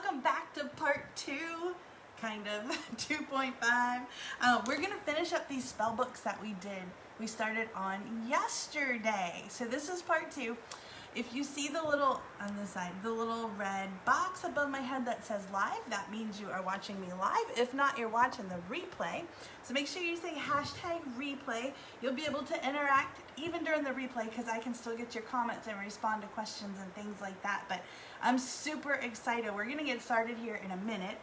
welcome back to part 2, kind of, 2.5. We're going to finish up these spell books that we started on yesterday. So this is part 2. If you see the little, on the side, the little red box above my head that says live, that means you are watching me live. If not, you're watching the replay. So make sure you say hashtag replay. You'll be able to interact even during the replay because I can still get your comments and respond to questions and things like that. But I'm super excited. We're going to get started here in a minute.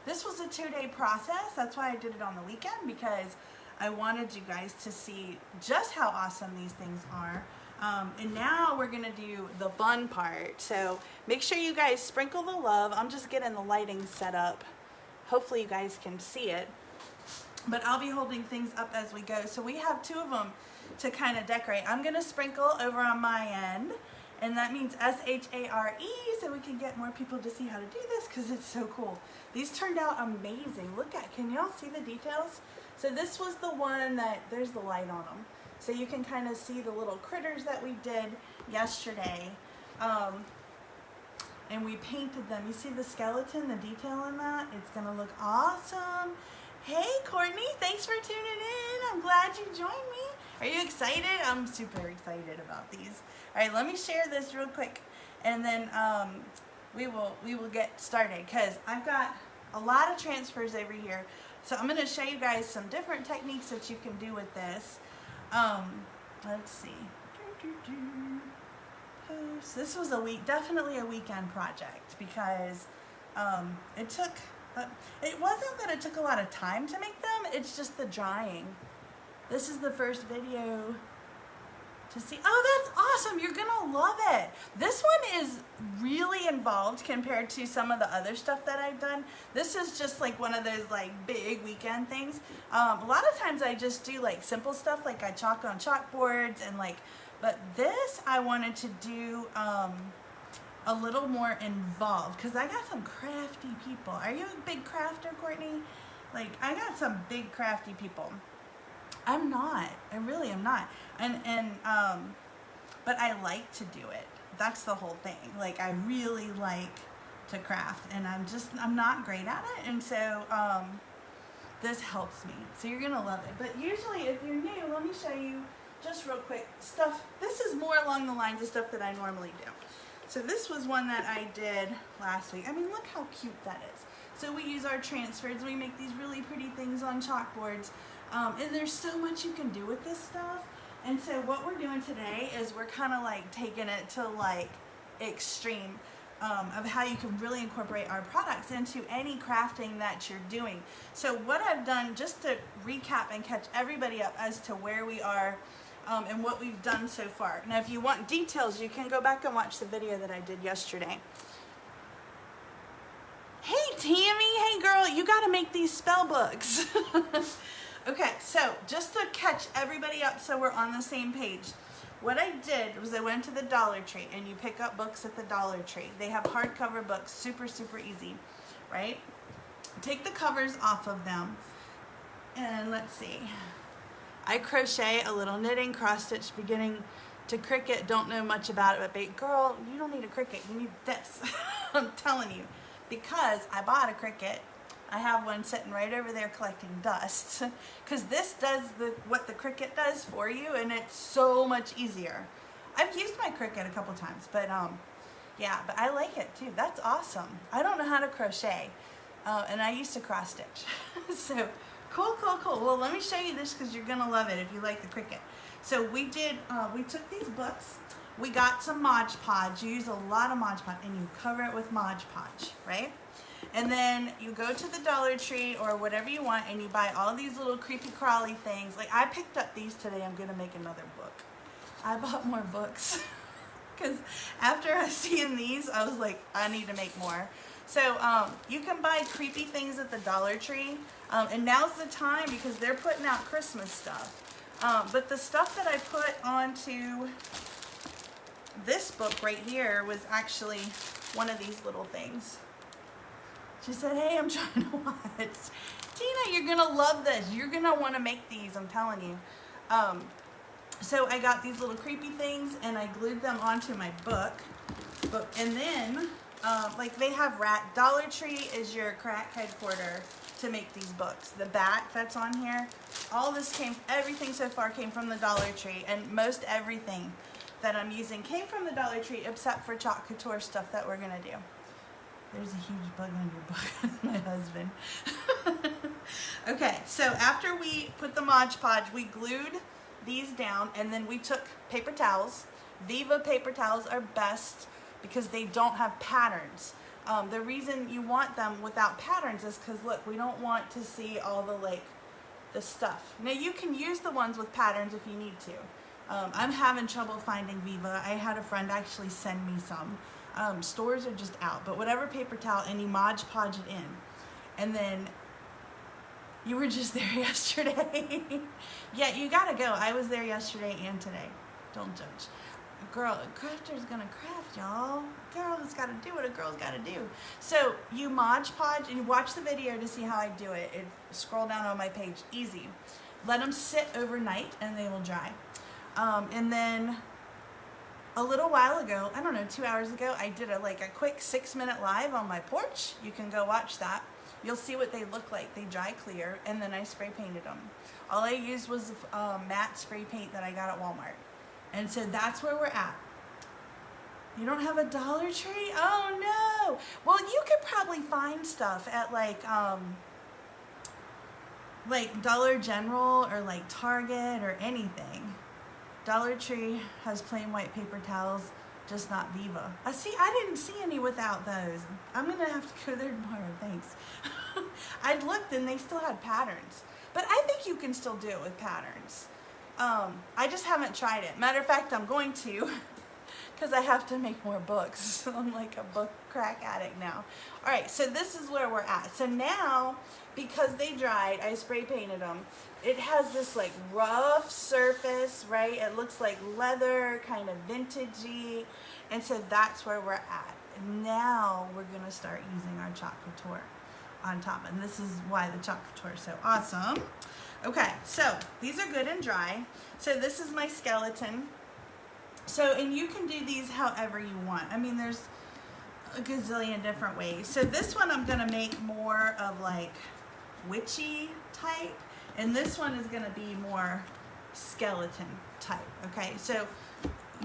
This was a 2-day process. That's why I did it on the weekend, because I wanted you guys to see just how awesome these things are. And now we're gonna do the fun part. So make sure you guys sprinkle the love. I'm just getting the lighting set up. Hopefully you guys can see it. But I'll be holding things up as we go. So we have 2 of them to kind of decorate. I'm gonna sprinkle over on my end, and that means S-H-A-R-E, so we can get more people to see how to do this because it's so cool. These turned out amazing. Look at, can y'all see the details? So this was the one that, there's the light on them. So you can kind of see the little critters that we did yesterday. And we painted them. You see the skeleton, the detail in that? It's gonna look awesome. Hey Courtney, thanks for tuning in. I'm glad you joined me. Are you excited? I'm super excited about these. All right, let me share this real quick, and then we will get started, because I've got a lot of transfers over here. So I'm gonna show you guys some different techniques that you can do with this. Let's see. Post. This was definitely a weekend project, because it wasn't that it took a lot of time to make them, it's just the drying. This is the first video to see. Oh, that's awesome. You're gonna love it. This one is really involved compared to some of the other stuff that I've done. This is just like one of those like big weekend things. A lot of times I just do like simple stuff, like I chalk on chalkboards and like, but this I wanted to do a little more involved, because I got some crafty people. Are you a big crafter, Courtney? Like, I got some big crafty people. I'm not. I really am not. But I like to do it. That's the whole thing. Like, I really like to craft, and I'm not great at it. And so, this helps me. So you're gonna love it. But usually, if you're new, let me show you just real quick stuff. This is more along the lines of stuff that I normally do. So this was one that I did last week. I mean, look how cute that is. So we use our transfers. We make these really pretty things on chalkboards. And there's so much you can do with this stuff. And so what we're doing today is we're kind of like taking it to like extreme of how you can really incorporate our products into any crafting that you're doing. So what I've done, just to recap and catch everybody up as to where we are and what we've done so far. Now if you want details, you can go back and watch the video that I did yesterday. Hey Tammy, hey girl, you got to make these spell books. Okay, so just to catch everybody up so we're on the same page, what I did was I went to the Dollar Tree, and you pick up books at the Dollar Tree. They have hardcover books, super, super easy, right? Take the covers off of them, and let's see. I crochet a little knitting, cross stitch, beginning to Cricut. Don't know much about it, but girl, you don't need a Cricut, you need this. I'm telling you, because I bought a Cricut. I have one sitting right over there collecting dust, because this does what the Cricut does for you, and it's so much easier. I've used my Cricut a couple times, but yeah, but I like it too. That's awesome. I don't know how to crochet, and I used to cross stitch. So cool, cool, cool. Well, let me show you this, because you're gonna love it if you like the Cricut. So we took these books. We got some Mod Podge. You use a lot of Mod Podge, and you cover it with Mod Podge, right? And then you go to the Dollar Tree or whatever you want, and you buy all these little creepy crawly things. Like, I picked up these today. I'm gonna make another book. I bought more books because after I seen these, I was like, I need to make more. So you can buy creepy things at the Dollar Tree, and now's the time because they're putting out Christmas stuff. But the stuff that I put onto this book right here was actually one of these little things. She said, hey, I'm trying to watch. Tina, you're gonna love this. You're gonna wanna make these, I'm telling you. So I got these little creepy things, and I glued them onto my book. And then like they have Dollar Tree is your crack headquarter to make these books. The back that's on here, all this everything so far came from the Dollar Tree, and most everything that I'm using came from the Dollar Tree except for Chalk Couture stuff that we're gonna do. There's a huge bug on your book, my husband. Okay, so after we put the Mod Podge, we glued these down, and then we took paper towels. Viva paper towels are best because they don't have patterns. The reason you want them without patterns is because look, we don't want to see all the stuff. Now you can use the ones with patterns if you need to. I'm having trouble finding Viva. I had a friend actually send me some. Stores are just out, but whatever paper towel, and you Mod Podge it in. And then you were just there yesterday. Yeah, you gotta go. I was there yesterday and today. Don't judge. Girl, a crafter's gonna craft, y'all. Girl has gotta do what a girl's gotta do. So you Mod Podge, and you watch the video to see how I do it. Scroll down on my page, easy. Let them sit overnight and they will dry. And then a little while ago, I don't know, 2 hours ago, I did a quick 6-minute live on my porch. You can go watch that. You'll see what they look like. They dry clear, and then I spray painted them. All I used was matte spray paint that I got at Walmart. And so that's where we're at. You don't have a Dollar Tree? Oh no! Well, you could probably find stuff at like Dollar General or like Target or anything. Dollar Tree has plain white paper towels, just not Viva. I didn't see any without those. I'm gonna have to go there tomorrow, thanks. I looked and they still had patterns. But I think you can still do it with patterns. I just haven't tried it. Matter of fact, I'm going to, because I have to make more books. I'm like a book crack addict now. All right, so this is where we're at. So now, because they dried, I spray painted them. It has this like rough surface, right? It looks like leather, kind of vintagey. And so that's where we're at. Now we're gonna start using our Chalk Couture on top. And this is why the Chalk Couture is so awesome. Okay, so these are good and dry. So this is my skeleton. So, and you can do these however you want. I mean, there's a gazillion different ways. So this one I'm gonna make more of like witchy type. And this one is gonna be more skeleton type, okay? So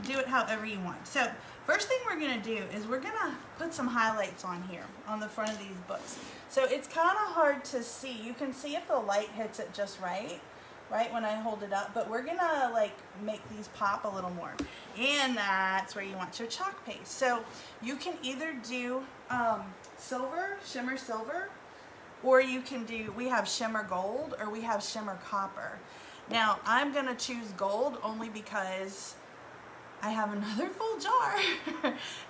do it however you want. So first thing we're gonna do is we're gonna put some highlights on here, on the front of these books. So it's kind of hard to see. You can see if the light hits it just right when I hold it up, but we're gonna like make these pop a little more. And that's where you want your chalk paste. So you can either do silver, shimmer silver, or you can do, we have shimmer gold or we have shimmer copper. Now I'm gonna choose gold only because I have another full jar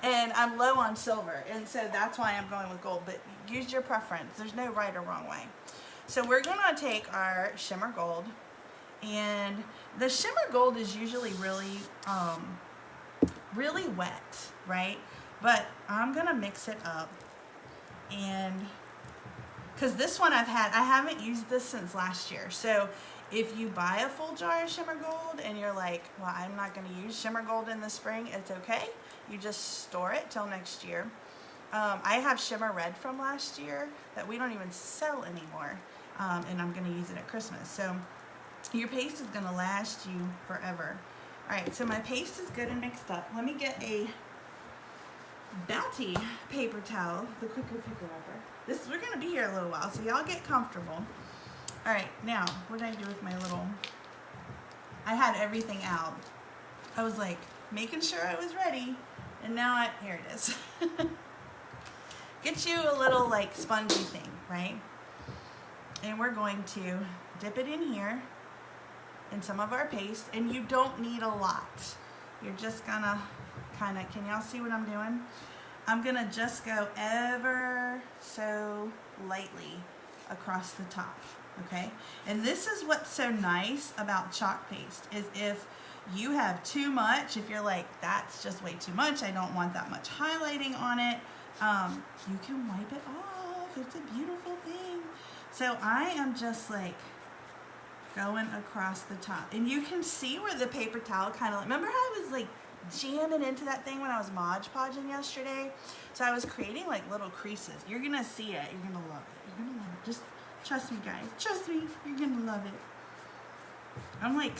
and I'm low on silver, and so that's why I'm going with gold, but use your preference. There's no right or wrong way. So we're gonna take our shimmer gold, and the shimmer gold is usually really really wet, right? But I'm gonna mix it up, and because this one I haven't used this since last year. So if you buy a full jar of shimmer gold and you're like, well, I'm not going to use shimmer gold in the spring, it's okay. You just store it till next year. I have shimmer red from last year that we don't even sell anymore, and I'm going to use it at Christmas. So your paste is going to last you forever. All right, so my paste is good and mixed up. Let me get a Bounty paper towel, the quicker picker upper. We're going to be here a little while, so y'all get comfortable. All right, now, what did I do with my little, I had everything out. I was like, making sure I was ready, and now here it is. Get you a little like spongy thing, right? And we're going to dip it in here, in some of our paste, and you don't need a lot. You're just gonna kind of, can y'all see what I'm doing? I'm gonna just go ever so lightly across the top. Okay, and this is what's so nice about chalk paste, is if you have too much, if you're like, that's just way too much, I don't want that much highlighting on it, you can wipe it off. It's a beautiful thing. So I am just like going across the top, and you can see where the paper towel kind of, remember how I was like jamming into that thing when I was Mod Podging yesterday. So I was creating like little creases. You're gonna see it. You're gonna love it. You're gonna love it. Just trust me, guys. Trust me. You're gonna love it. I'm like,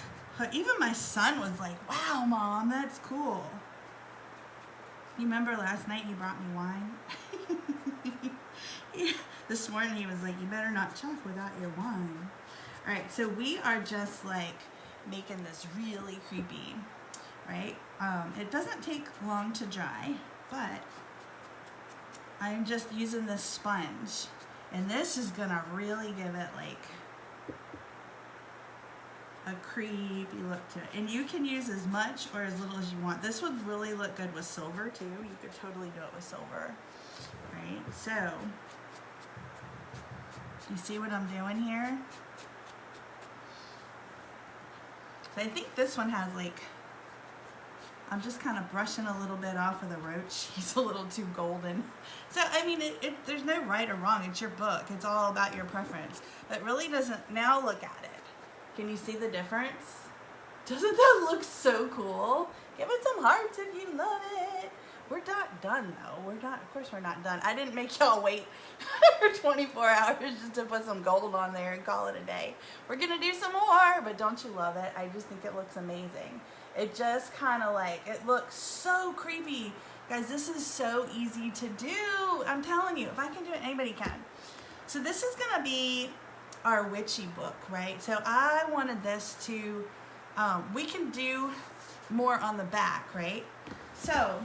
even my son was like, wow, Mom, that's cool. You remember last night you brought me wine? Yeah. This morning he was like, you better not chalk without your wine. All right, so we are just like making this really creepy, right? It doesn't take long to dry, but I'm just using this sponge, and this is gonna really give it like a creepy look to it. And you can use as much or as little as you want. This would really look good with silver too. You could totally do it with silver, right? So, you see what I'm doing here? So I think this one has like, I'm just kind of brushing a little bit off of the roach. He's a little too golden. So, I mean, there's no right or wrong. It's your book. It's all about your preference. But it really doesn't, now look at it. Can you see the difference? Doesn't that look so cool? Give it some hearts if you love it. We're not done though. We're not, of course we're not done. I didn't make y'all wait for 24 hours just to put some gold on there and call it a day. We're gonna do some more, but don't you love it? I just think it looks amazing. It just kind of like, it looks so creepy. Guys, this is so easy to do. I'm telling you, if I can do it, anybody can. So this is gonna be our witchy book, right? So I wanted this to, we can do more on the back, right? So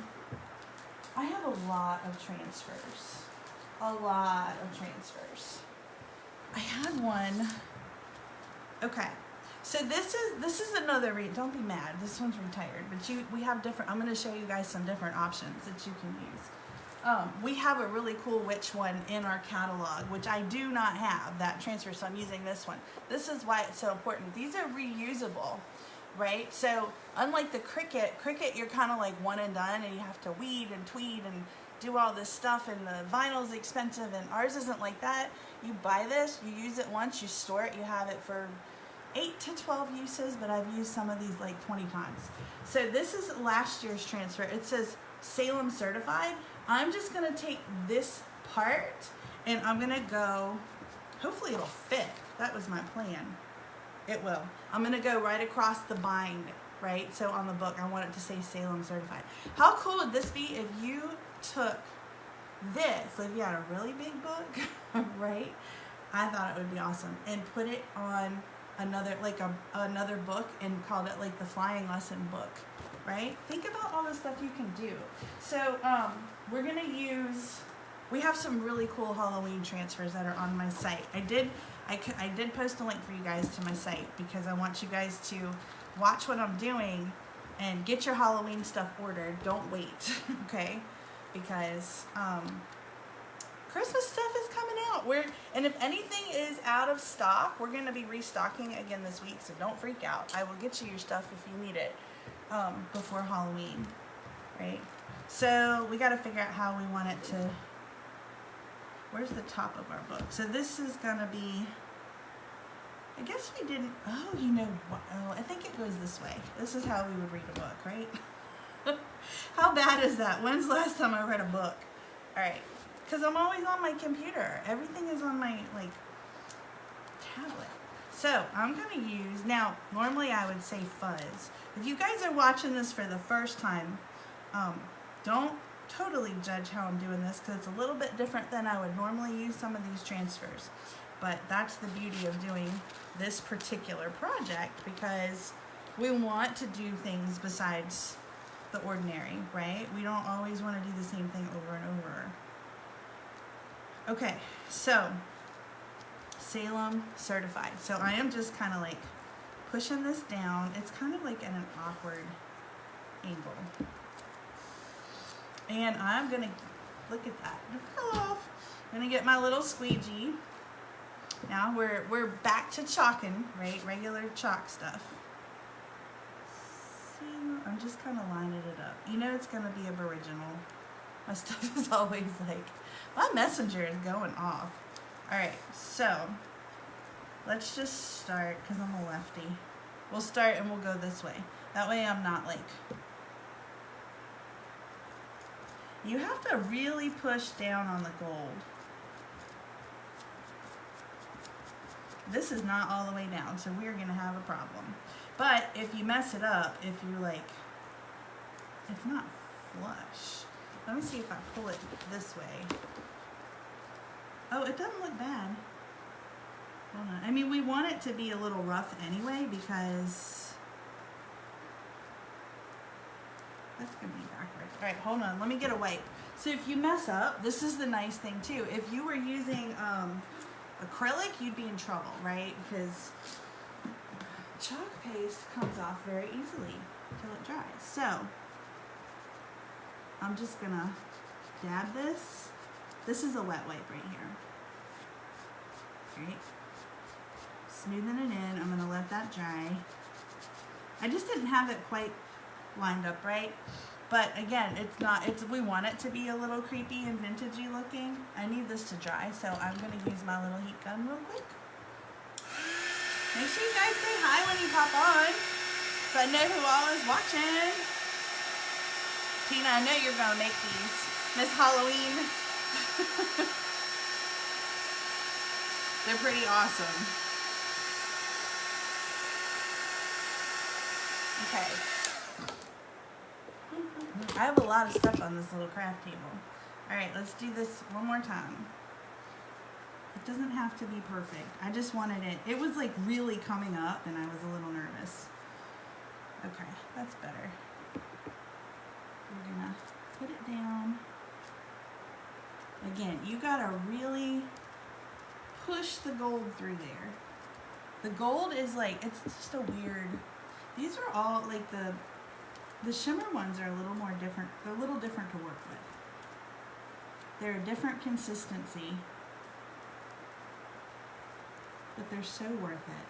I have a lot of transfers. A lot of transfers. I had one. Okay. So this is another don't be mad. This one's retired, but we have different. I'm going to show you guys some different options that you can use. We have a really cool witch one in our catalog, which I do not have that transfer, so I'm using this one. This is why it's so important. These are reusable, right? So unlike the Cricut, you're kind of like one and done, and you have to weed and tweed and do all this stuff, and the vinyl's expensive, and ours isn't like that. You buy this, you use it once, you store it, you have it for 8 to 12 uses, but I've used some of these like 20 times. So this is last year's transfer. It says Salem certified. I'm just gonna take this part and I'm gonna go, hopefully it'll fit. That was my plan. It will. I'm gonna go right across the bind, right? So on the book, I want it to say Salem certified. How cool would this be if you took this, like if you had a really big book, right? I thought it would be awesome. And put it on another, like another book and called it like the flying lesson book, right? Think about all the stuff you can do. So we're gonna use, we have some really cool Halloween transfers that are on my site. I did post a link for you guys to my site because I want you guys to watch what I'm doing and get your Halloween stuff ordered. Don't wait, okay? Because Christmas stuff is coming out. And if anything is out of stock, we're going to be restocking again this week, so don't freak out. I will get you your stuff if you need it before Halloween, right? So we got to figure out how we want it to, where's the top of our book? So this is going to be, I guess we didn't, oh, you know what? Oh, I think it goes this way. This is how we would read a book, right? How bad is that? When's the last time I read a book? All right. Because I'm always on my computer. Everything is on my, like, tablet. So, I'm going to use, now, normally I would say fuzz. If you guys are watching this for the first time, don't totally judge how I'm doing this, because it's a little bit different than I would normally use some of these transfers. But that's the beauty of doing this particular project, because we want to do things besides the ordinary, right? We don't always want to do the same thing over and over. Okay, so Salem certified. So I am just kind of like pushing this down. It's kind of like at an awkward angle. And I'm going to, look at that, it fell off. I'm going to get my little squeegee. Now we're back to chalking, right? Regular chalk stuff. See, I'm just kind of lining it up. You know it's going to be aboriginal. My stuff is always like, my messenger is going off. Alright, so let's just start, because I'm a lefty. We'll start and we'll go this way. That way I'm not like You have to really push down on the gold. This is not all the way down, so we're gonna have a problem. But if you mess it up, if you're like, it's not flush. Let me see if I pull it this way. Oh, it doesn't look bad. Hold on. I mean, we want it to be a little rough anyway because that's gonna be backwards. All right, hold on. Let me get a wipe. So if you mess up, this is the nice thing too. If you were using acrylic, you'd be in trouble, right? Because chalk paste comes off very easily until it dries. So I'm just gonna dab this. This is a wet wipe right here. Right? Smoothing it in. I'm gonna let that dry. I just didn't have it quite lined up right. But again, we want it to be a little creepy and vintagey looking. I need this to dry, so I'm gonna use my little heat gun real quick. Make sure you guys say hi when you pop on, so I know who all is watching. Tina, I know you're gonna make these. Miss Halloween. They're pretty awesome. Okay. I have a lot of stuff on this little craft table. All right, let's do this one more time. It doesn't have to be perfect. I just wanted it. It was like really coming up and I was a little nervous. Okay, that's better. We're gonna put it down. Again, you gotta really push the gold through there. The gold is like, it's just a weird, these are all like the shimmer ones are a little more different. They're a little different to work with. They're a different consistency, but they're so worth it.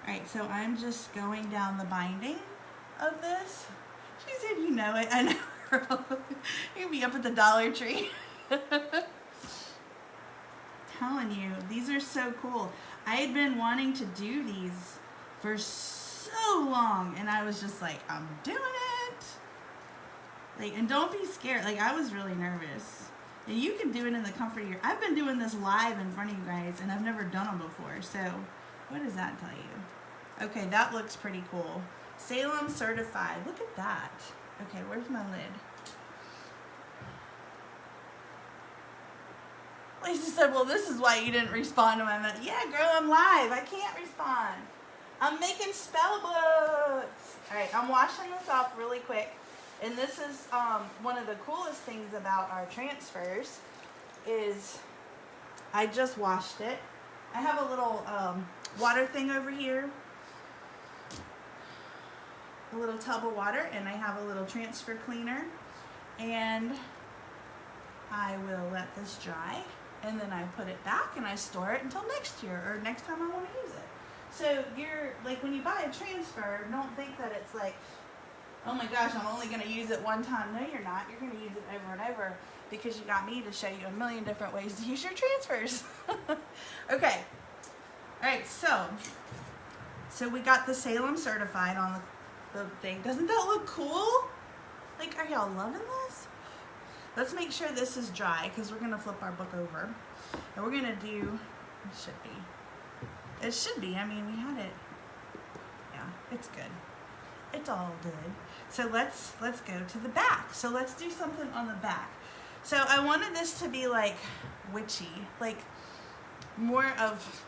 All right, so I'm just going down the binding of this. She said, you know it. I know, girl. You'll be up at the Dollar Tree. Telling you, these are so cool. I had been wanting to do these for so long, and I was just like, I'm doing it. Like, and don't be scared. Like, I was really nervous. And you can do it in the comfort of your... I've been doing this live in front of you guys, and I've never done them before. So, what does that tell you? Okay, that looks pretty cool. Salem certified. Look at that. Okay, where's my lid? Lisa said, well, this is why you didn't respond to my message. Yeah, girl, I'm live. I can't respond. I'm making spell books. All right, I'm washing this off really quick. And this is one of the coolest things about our transfers is I just washed it. I have a little water thing over here. A little tub of water, and I have a little transfer cleaner. And I will let this dry. And then I put it back and I store it until next year or next time I want to use it. So you're like, when you buy a transfer, don't think that it's like, oh my gosh, I'm only going to use it one time. No, you're not. You're going to use it over and over because you got me to show you a million different ways to use your transfers. Okay. All right. So we got the Salem certified on the thing. Doesn't that look cool? Like, are y'all loving this? Let's make sure this is dry because we're going to flip our book over. And we're going to do, it should be. It should be. I mean, we had it. Yeah, it's good. It's all good. So let's go to the back. So let's do something on the back. So I wanted this to be like witchy, like more of,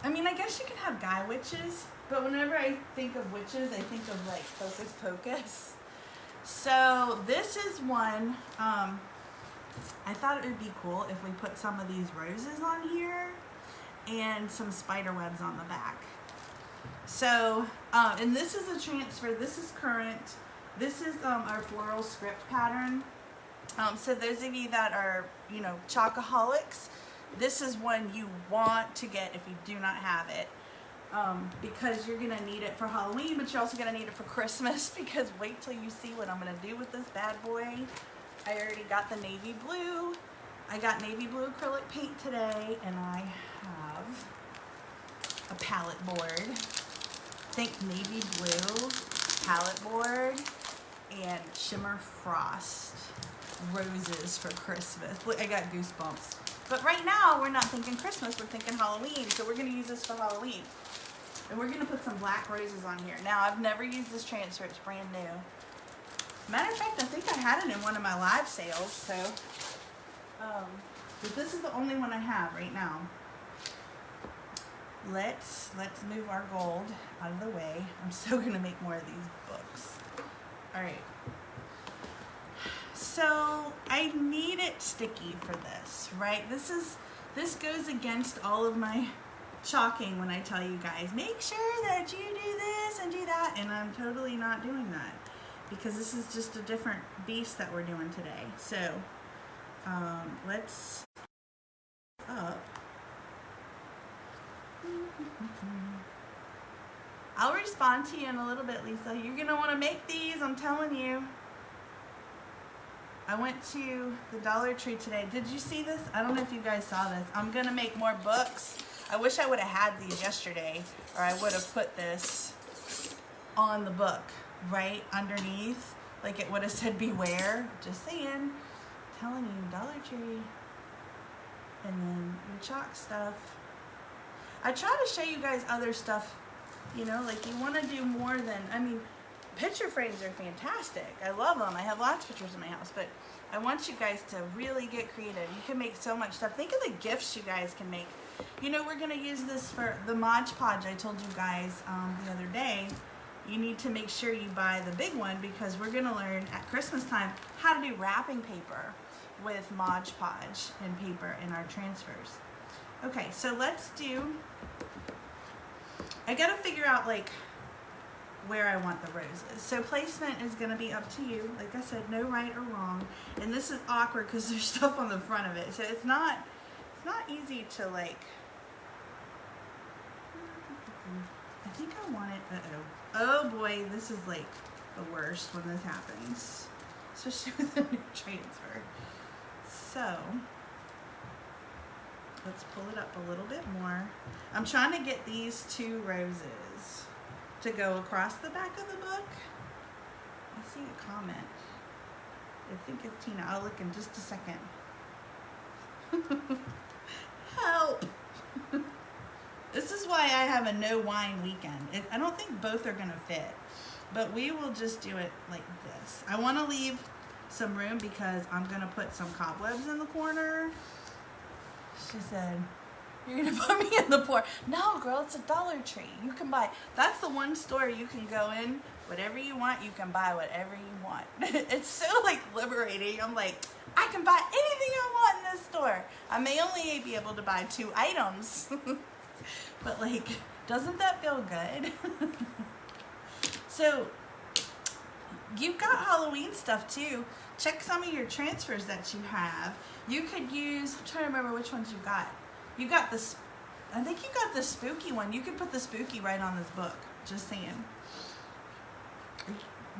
I mean, I guess you could have guy witches, but whenever I think of witches, I think of like Hocus Pocus. So this is one, I thought it would be cool if we put some of these roses on here and some spider webs on the back. So, and this is a transfer, this is current, this is our floral script pattern. So those of you that are, you know, chalkaholics, this is one you want to get if you do not have it. Because you're going to need it for Halloween, but you're also going to need it for Christmas, because wait till you see what I'm going to do with this bad boy. I already got the navy blue. I got navy blue acrylic paint today, and I have a palette board. Think navy blue palette board and shimmer frost roses for Christmas. Look, I got goosebumps. But right now, we're not thinking Christmas, we're thinking Halloween. So we're gonna use this for Halloween. And we're gonna put some black roses on here. Now, I've never used this transfer, it's brand new. Matter of fact, I think I had it in one of my live sales, so. But this is the only one I have right now. Let's move our gold out of the way. I'm still gonna make more of these books. All right. So I need it sticky for this, right? This goes against all of my chalking when I tell you guys, make sure that you do this and do that, and I'm totally not doing that because this is just a different beast that we're doing today. So let's up. I'll respond to you in a little bit, Lisa. You're gonna want to make these, I'm telling you. I went to the Dollar Tree today. Did you see this? I don't know if you guys saw this. I'm gonna make more books. I wish I would have had these yesterday, or I would have put this on the book, right underneath. Like it would have said beware. Just saying. I'm telling you, Dollar Tree. And then your chalk stuff. I try to show you guys other stuff, you know, like you want to do more than, I mean, picture frames are fantastic. I love them. I have lots of pictures in my house, but I want you guys to really get creative. You can make so much stuff. Think of the gifts you guys can make. You know, we're going to use this for the Mod Podge I told you guys the other day. You need to make sure you buy the big one because we're going to learn at Christmas time how to do wrapping paper with Mod Podge and paper in our transfers. Okay, so let's do, I got to figure out like where I want the roses. So placement is going to be up to you. Like I said, no right or wrong. And this is awkward because there's stuff on the front of it. So it's not easy to like, I think I want it, oh boy, this is like the worst when this happens. Especially with the new transfer. So, let's pull it up a little bit more. I'm trying to get these two roses to go across the back of the book. I see a comment. I think it's Tina. I'll look in just a second. Help! This is why I have a no wine weekend. I don't think both are going to fit, but we will just do it like this. I want to leave some room because I'm going to put some cobwebs in the corner. She said, you're going to put me in the poor. No, girl, it's a Dollar Tree. You can buy. That's the one store you can go in. Whatever you want, you can buy whatever you want. It's so like liberating. I'm like, I can buy anything I want in this store. I may only be able to buy 2 items. But like, doesn't that feel good? So, you've got Halloween stuff too. Check some of your transfers that you have. You could use, I'm trying to remember which ones you got. You got this, I think you got the spooky one. You could put the spooky right on this book. Just saying.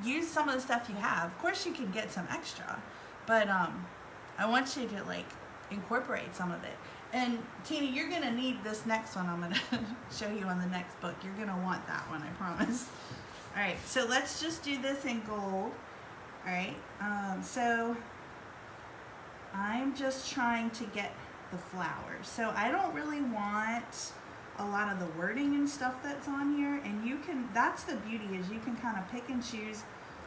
Use some of the stuff you have. Of course you can get some extra. But I want you to like incorporate some of it. And Tina, you're going to need this next one I'm going to show you on the next book. You're going to want that one, I promise. All right, so let's just do this in gold. All right, so I'm just trying to get the flowers. So I don't really want a lot of the wording and stuff that's on here. And you can, that's the beauty, is you can kind of pick and choose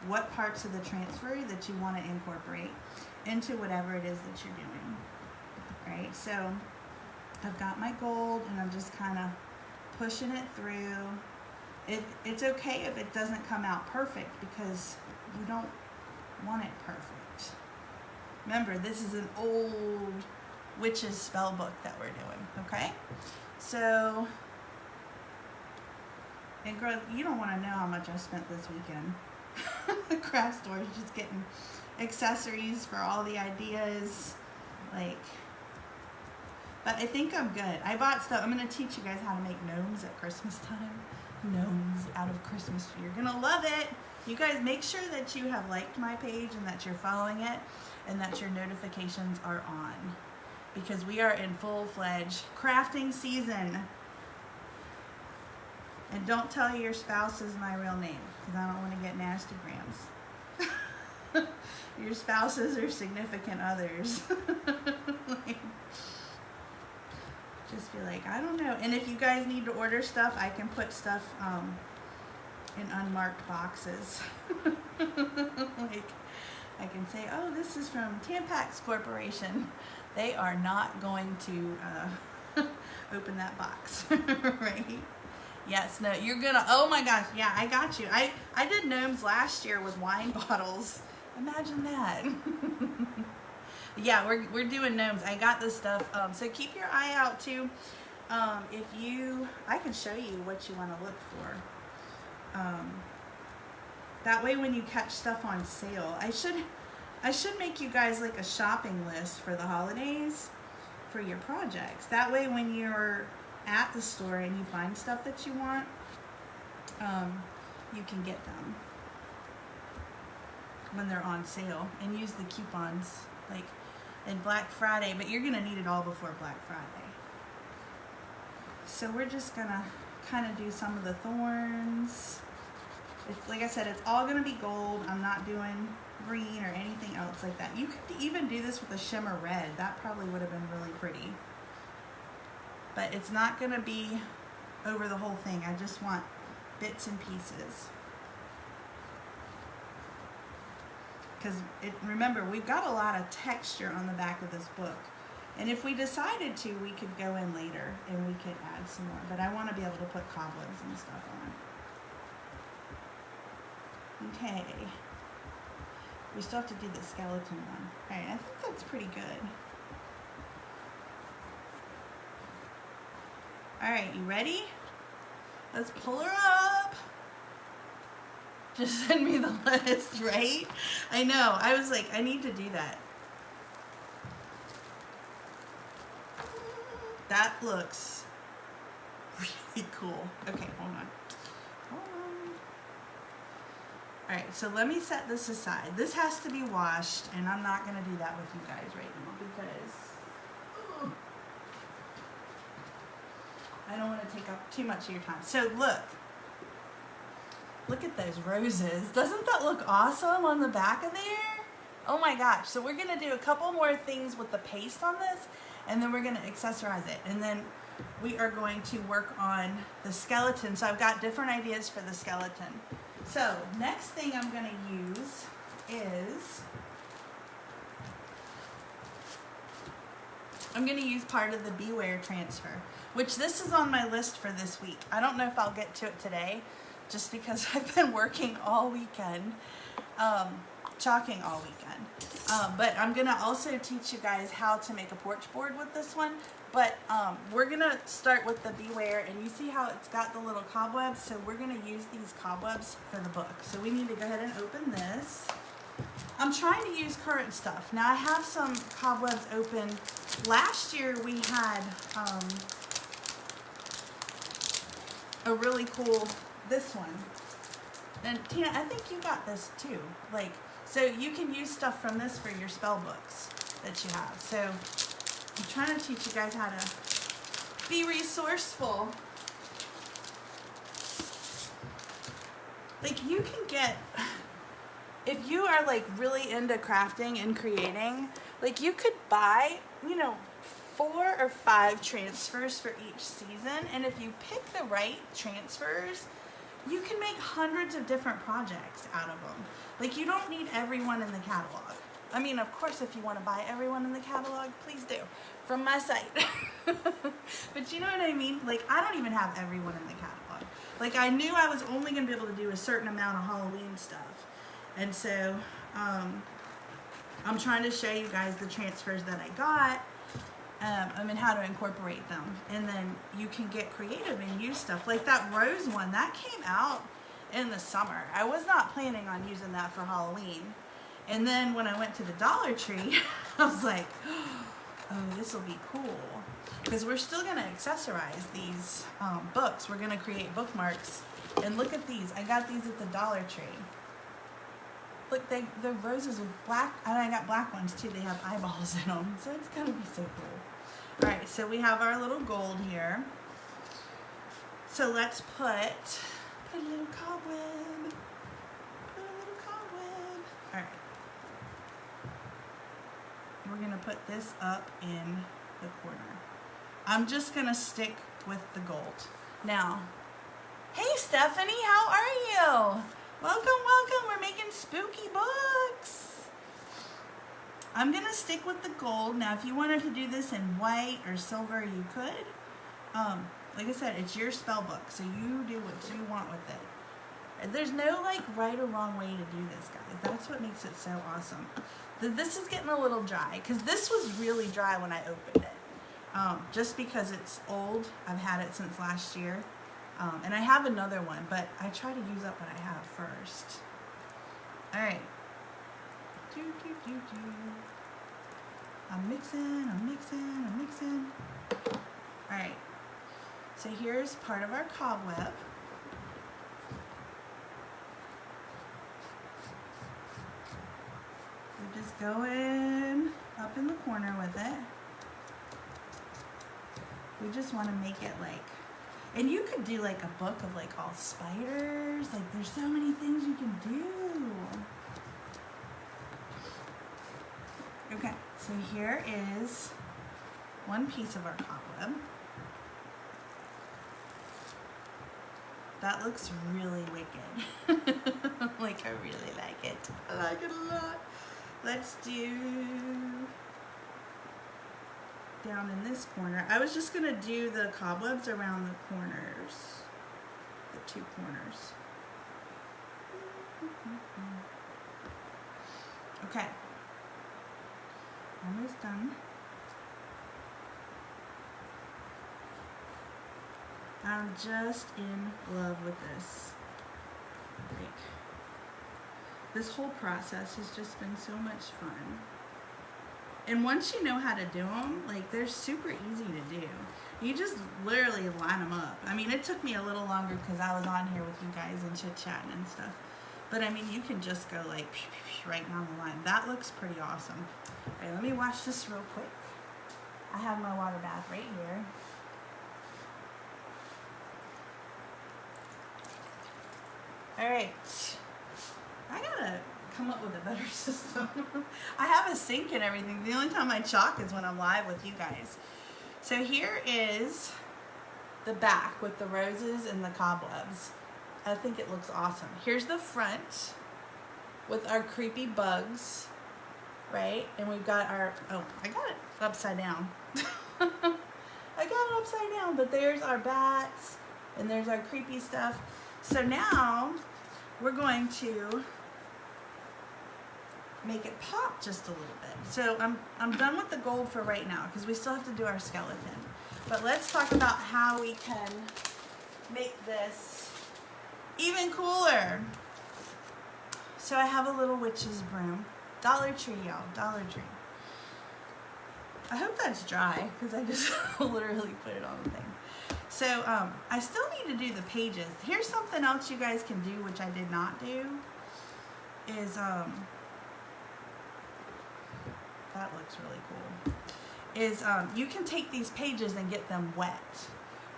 what parts of the transfer that you want to incorporate into whatever it is that you're doing. All right, so I've got my gold and I'm just kind of pushing it through. It's okay if it doesn't come out perfect because you don't want it perfect. Remember, this is an old witch's spell book that we're doing, okay? So, and girl, you don't want to know how much I spent this weekend. The craft store is just getting accessories for all the ideas, like, but I think I'm good. I bought stuff. I'm going to teach you guys how to make gnomes at Christmas time. Gnomes out of Christmas tree. You're going to love it. You guys make sure that you have liked my page and that you're following it and that your notifications are on, because we are in full-fledged crafting season. And don't tell your spouse is my real name, because I don't want to get nasty grams. Your spouses or significant others. Like, just be like, I don't know. And if you guys need to order stuff, I can put stuff in unmarked boxes. Like, I can say, oh, this is from Tampax Corporation. They are not going to open that box, right? Yes, no, you're gonna, oh my gosh, yeah, I got you. I did gnomes last year with wine bottles. Imagine that. Yeah, we're doing gnomes. I got this stuff, so keep your eye out too. If you, I can show you what you want to look for. That way when you catch stuff on sale, I should make you guys like a shopping list for the holidays for your projects. That way when you're at the store and you find stuff that you want, you can get them when they're on sale and use the coupons like in Black Friday, but you're gonna need it all before Black Friday. So we're just gonna kind of do some of the thorns. It's, like I said, it's all gonna be gold. I'm not doing green or anything else like that. You could even do this with a shimmer red. That probably would have been really pretty. But it's not gonna be over the whole thing. I just want bits and pieces. Because remember, we've got a lot of texture on the back of this book. And if we decided to, we could go in later and we could add some more. But I want to be able to put cobwebs and stuff on. Okay. We still have to do the skeleton one. Alright, I think that's pretty good. Alright, you ready? Let's pull her up. Just send me the list, right? I know. I was like, I need to do that. That looks really cool. Okay, hold on. Alright, so let me set this aside. This has to be washed, and I'm not going to do that with you guys right now because I don't want to take up too much of your time. So look at those roses. Doesn't that look awesome on the back of there? Oh my gosh. So we're going to do a couple more things with the paste on this, and then we're going to accessorize it. And then we are going to work on the skeleton. So I've got different ideas for the skeleton. So next thing I'm going to use is, I'm going to use part of the Beware transfer, which this is on my list for this week. I don't know if I'll get to it today, just because I've been working all weekend, chalking all weekend. But I'm gonna also teach you guys how to make a porch board with this one. But we're gonna start with the Beware, and you see how it's got the little cobwebs? So we're gonna use these cobwebs for the book. So we need to go ahead and open this. I'm trying to use current stuff. Now I have some cobwebs open. Last year we had a really cool, this one. And Tina, I think you got this too. Like, so you can use stuff from this for your spell books that you have. So I'm trying to teach you guys how to be resourceful. Like, you can get, if you are like really into crafting and creating, like you could buy, you know, 4 or 5 transfers for each season, and if you pick the right transfers, you can make hundreds of different projects out of them. Like, you don't need everyone in the catalog. I mean, of course, if you want to buy everyone in the catalog, please do, from my site. But you know what I mean? Like, I don't even have everyone in the catalog. Like, I knew I was only going to be able to do a certain amount of Halloween stuff. And so, I'm trying to show you guys the transfers that I got. I mean, how to incorporate them, and then you can get creative and use stuff like that rose one that came out in the summer. I was not planning on using that for Halloween, and then when I went to the Dollar Tree, I was like, oh, this will be cool, because we're still going to accessorize these books. We're going to create bookmarks, and look at these. I got these at the Dollar Tree. Look, the roses with black, and I got black ones too. They have eyeballs in them, so it's going to be so cool. Alright, so we have our little gold here. So let's put a little cobweb. Put a little cobweb. All right. We're gonna put this up in the corner. I'm just gonna stick with the gold. Now, hey Stephanie, how are you? Welcome, welcome. We're making spooky books. I'm gonna stick with the gold. Now, if you wanted to do this in white or silver, you could. Like I said, it's your spell book, so you do what you want with it. There's no like right or wrong way to do this, guys. That's what makes it so awesome. This is getting a little dry because this was really dry when I opened it. Just because it's old. I've had it since last year. And I have another one, but I try to use up what I have first. All right. I'm mixing, I'm mixing, I'm mixing. All right. So here's part of our cobweb. We're just going up in the corner with it. We just want to make it like, and you could do like a book of like all spiders. Like there's so many things you can do. Okay, so here is one piece of our cobweb. That looks really wicked. Like I really like it. I like it a lot. Let's do down in this corner. I was just gonna do the cobwebs around the corners, the two corners. Okay, almost done. I'm just in love with this. Like, this whole process has just been so much fun. And once you know how to do them, like they're super easy to do. You just literally line them up. I mean, it took me a little longer because I was on here with you guys and chit-chatting and stuff. But I mean, you can just go like right down the line. That looks pretty awesome. All right, let me wash this real quick. I have my water bath right here. All right, I gotta come up with a better system. I have a sink and everything. The only time I chalk is when I'm live with you guys. So here is the back with the roses and the cobwebs. I think it looks awesome. Here's the front with our creepy bugs, right? And we've got our, oh, I got it upside down. I got it upside down, but there's our bats and there's our creepy stuff. So now we're going to make it pop just a little bit. So I'm done with the gold for right now because we still have to do our skeleton. But let's talk about how we can make this even cooler. So I have a little witch's broom. Dollar Tree, y'all, Dollar Tree. I hope that's dry because I just literally put it on the thing. So I still need to do the pages. Here's something else you guys can do, which I did not do, is, that looks really cool, is you can take these pages and get them wet,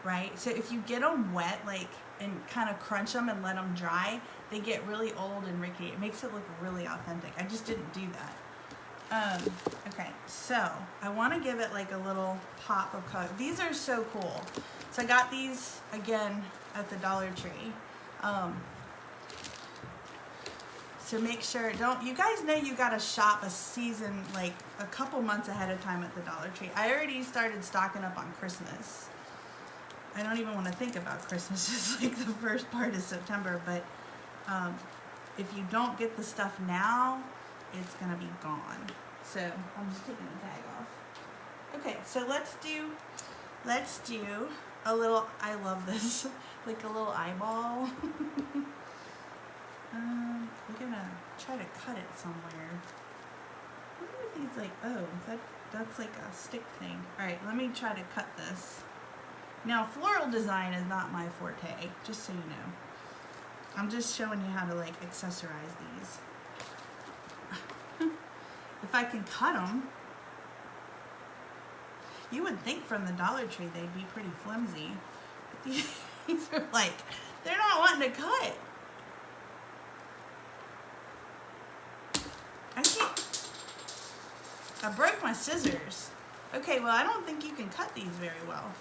right? So if you get them wet, like, and kind of crunch them and let them dry, they get really old and rickety. It makes it look really authentic. I just didn't do that. Okay, so I want to give it like a little pop of color. These are so cool. So I got these again at the Dollar Tree. So make sure, you guys know you gotta shop a season like a couple months ahead of time at the Dollar Tree. I already started stocking up on Christmas. I don't even want to think about Christmas. It's like the first part of September, but if you don't get the stuff now, it's gonna be gone. So I'm just taking the tag off. Okay, so let's do a little, I love this, like a little eyeball. We're gonna try to cut it somewhere. I wonder if he's like, oh, that's like a stick thing. All right, let me try to cut this. Now, floral design is not my forte, just so you know. I'm just showing you how to like accessorize these. If I can cut them, you would think from the Dollar Tree they'd be pretty flimsy. These are like, they're not wanting to cut. I can't. I broke my scissors. Okay, well, I don't think you can cut these very well.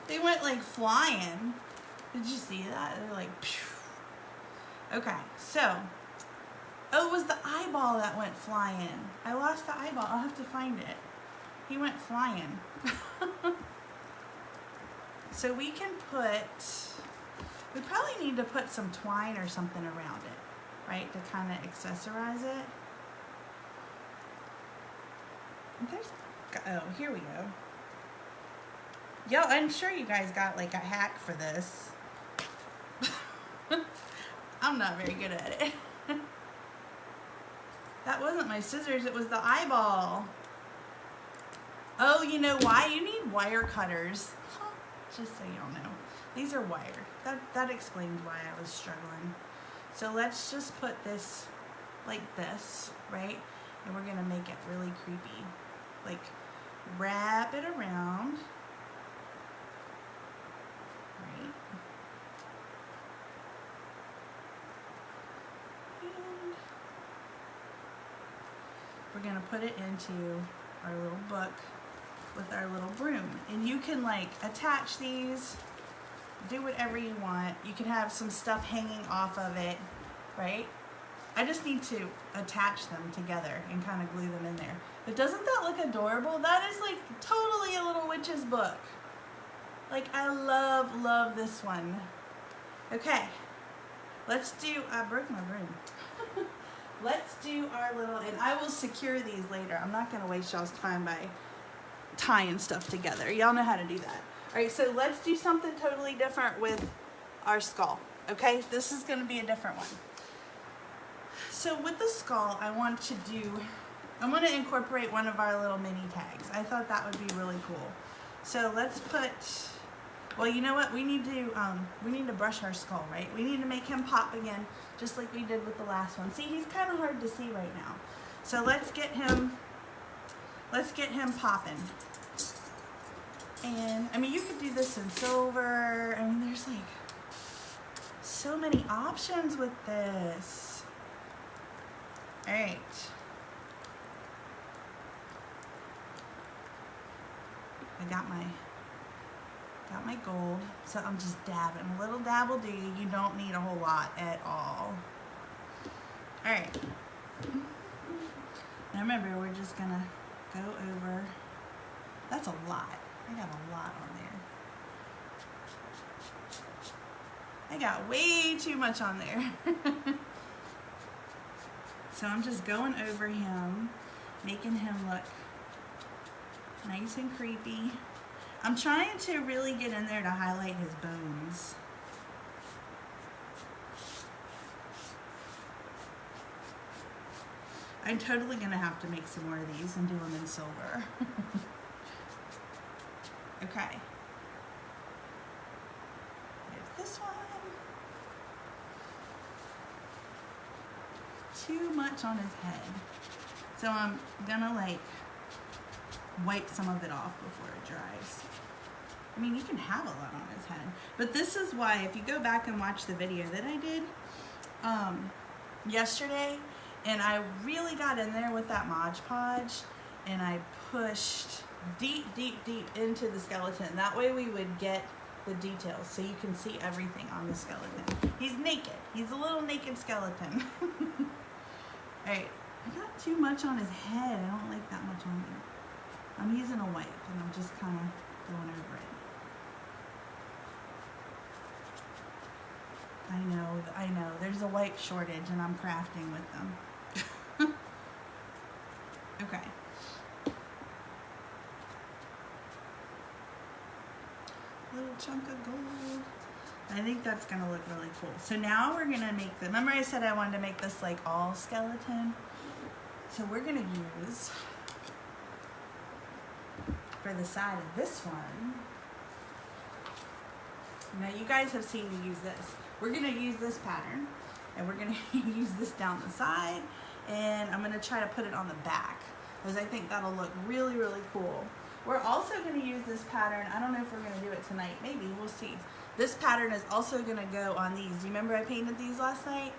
They went like flying. Did you see that? They're like, phew. Okay, so, oh, it was the eyeball that went flying. I lost the eyeball. I'll have to find it. He went flying. So we can we probably need to put some twine or something around it, right? To kind of accessorize it. Oh, here we go. Yo, I'm sure you guys got like a hack for this. I'm not very good at it. That wasn't my scissors, it was the eyeball. Oh, you know why? You need wire cutters. Huh. Just so y'all know. These are wire. That explains why I was struggling. So let's just put this like this, right? And we're gonna make it really creepy. Like, wrap it around. Right? And we're gonna put it into our little book with our little broom. And you can like attach these, do whatever you want. You can have some stuff hanging off of it, right? I just need to attach them together and kind of glue them in there. But doesn't that look adorable? That is like totally a little witch's book. Like, I love this one. Okay, let's do, I broke my broom. Let's do our little, and I will secure these later. I'm not gonna waste y'all's time by tying stuff together. Y'all know how to do that. All right, so let's do something totally different with our skull, okay? This is gonna be a different one. So with the skull, I want to incorporate one of our little mini tags. I thought that would be really cool. So let's put, well, you know what? We need to brush our skull, right? We need to make him pop again, just like we did with the last one. See, he's kind of hard to see right now. So let's get him popping. And, I mean, you could do this in silver. I mean, there's like so many options with this. All right. I got my gold, so I'm just dabbing. A little dab will do. You don't need a whole lot at all. All right. Now remember, we're just gonna go over. That's a lot. I got a lot on there. I got way too much on there. So I'm just going over him, making him look nice and creepy. I'm trying to really get in there to highlight his bones. I'm totally gonna have to make some more of these and do them in silver. Okay. There's this one. Too much on his head. So I'm gonna like wipe some of it off before it dries. I mean, you can have a lot on his head, but this is why, if you go back and watch the video that I did yesterday, and I really got in there with that Mod Podge, and I pushed deep into the skeleton. That way we would get the details, so you can see everything on the skeleton. He's naked. He's a little naked skeleton. Alright, I got too much on his head. I don't like that much on there. I'm using a wipe, and I'm just kind of going over it. I know. There's a wipe shortage, and I'm crafting with them. Okay. Little chunk of gold. I think that's going to look really cool. So now we're going to make remember I said I wanted to make this like all skeleton? So we're going to use, for the side of this one, now you guys have seen me use this. We're going to use this pattern, and we're going to use this down the side, and I'm going to try to put it on the back, because I think that'll look really, really cool. We're also going to use this pattern. I don't know if we're going to do it tonight. Maybe. We'll see. This pattern is also gonna go on these. You remember I painted these last night?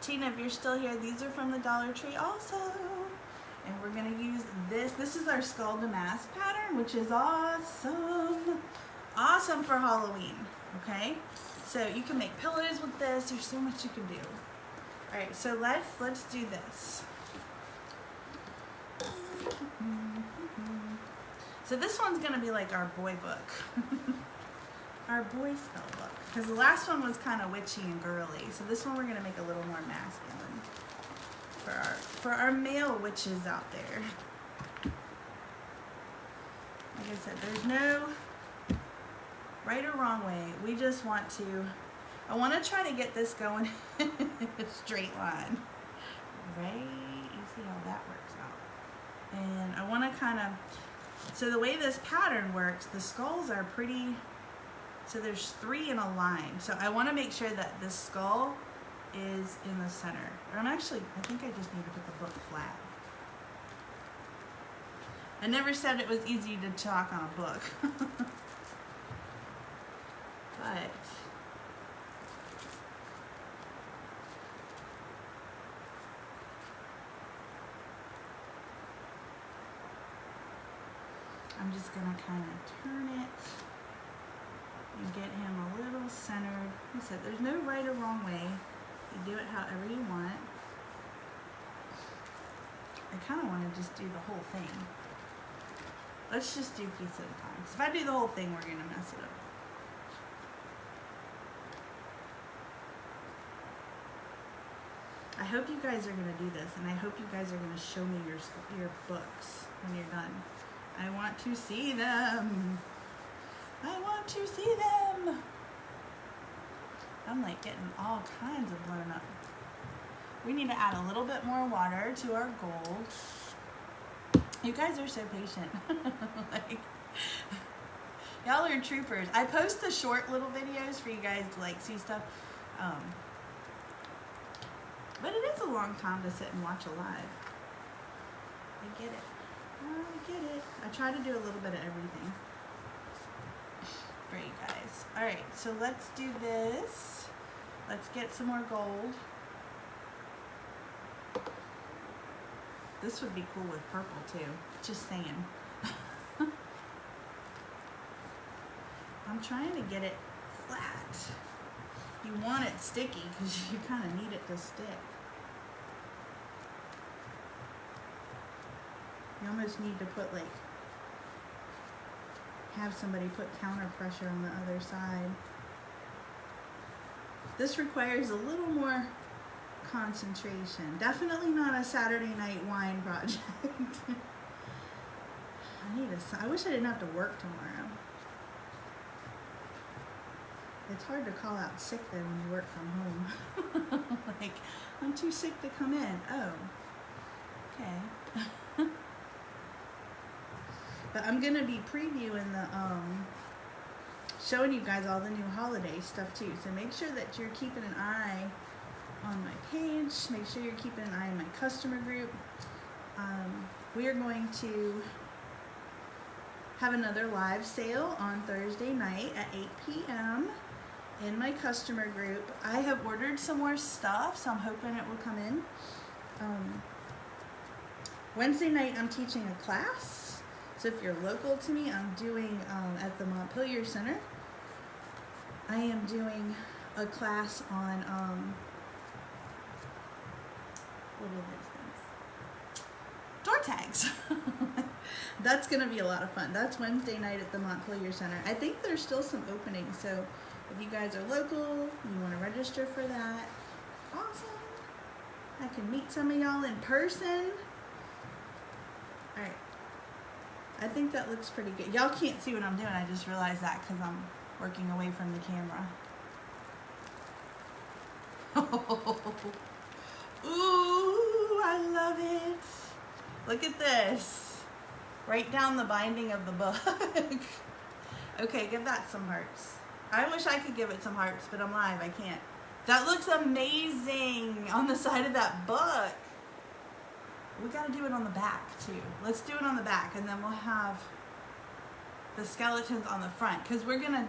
Tina, if you're still here, these are from the Dollar Tree also. And we're gonna use this. This is our Skull Damask pattern, which is awesome. Awesome for Halloween, okay? So you can make pillows with this. There's so much you can do. All right, so let's do this. So this one's gonna be like our boy book. Our boy spell book. Because the last one was kind of witchy and girly. So this one we're gonna make a little more masculine for our male witches out there. Like I said, there's no right or wrong way. We just want to, I want to try to get this going in a straight line. Right? You see how that works out. And I want to kind of, so the way this pattern works, the skulls are pretty, so there's 3 in a line. So I want to make sure that this skull is in the center. Or I think I just need to put the book flat. I never said it was easy to chalk on a book. But I'm just gonna kind of turn it and get him a little centered. Like I said, there's no right or wrong way. You do it however you want. I kind of want to just do the whole thing. Let's just do a piece at a time. 'Cause if I do the whole thing, we're gonna mess it up. I hope you guys are gonna do this, and I hope you guys are gonna show me your books when you're done. I want to see them. I want to see them. I'm like getting all kinds of blown up. We need to add a little bit more water to our gold. You guys are so patient. Like, y'all are troopers. I post the short little videos for you guys to like see stuff. But it is a long time to sit and watch a live. I get it. I get it. I try to do a little bit of everything for you guys. All right, so let's do this. Let's get some more gold. This would be cool with purple too. Just saying. I'm trying to get it flat. You want it sticky because you kind of need it to stick. You almost need to put like, have somebody put counter pressure on the other side. This requires a little more concentration. Definitely not a Saturday night wine project. I wish I didn't have to work tomorrow. It's hard to call out sick though when you work from home. Like, I'm too sick to come in. Oh, okay. But I'm gonna be previewing the, showing you guys all the new holiday stuff too. So make sure that you're keeping an eye on my page. Make sure you're keeping an eye on my customer group. We are going to have another live sale on Thursday night at 8 p.m. in my customer group. I have ordered some more stuff, so I'm hoping it will come in. Wednesday night I'm teaching a class. So if you're local to me, I'm doing at the Montpelier Center. I am doing a class on what are those things? Door tags. That's gonna be a lot of fun. That's Wednesday night at the Montpelier Center. I think there's still some openings, so if you guys are local, you want to register for that, awesome. I can meet some of y'all in person. All right. I think that looks pretty good. Y'all can't see what I'm doing. I just realized that because I'm working away from the camera. Ooh, I love it. Look at this. Right down the binding of the book. Okay, give that some hearts. I wish I could give it some hearts, but I'm live. I can't. That looks amazing on the side of that book. We got to do it on the back too. Let's do it on the back, and then we'll have the skeletons on the front, because we're gonna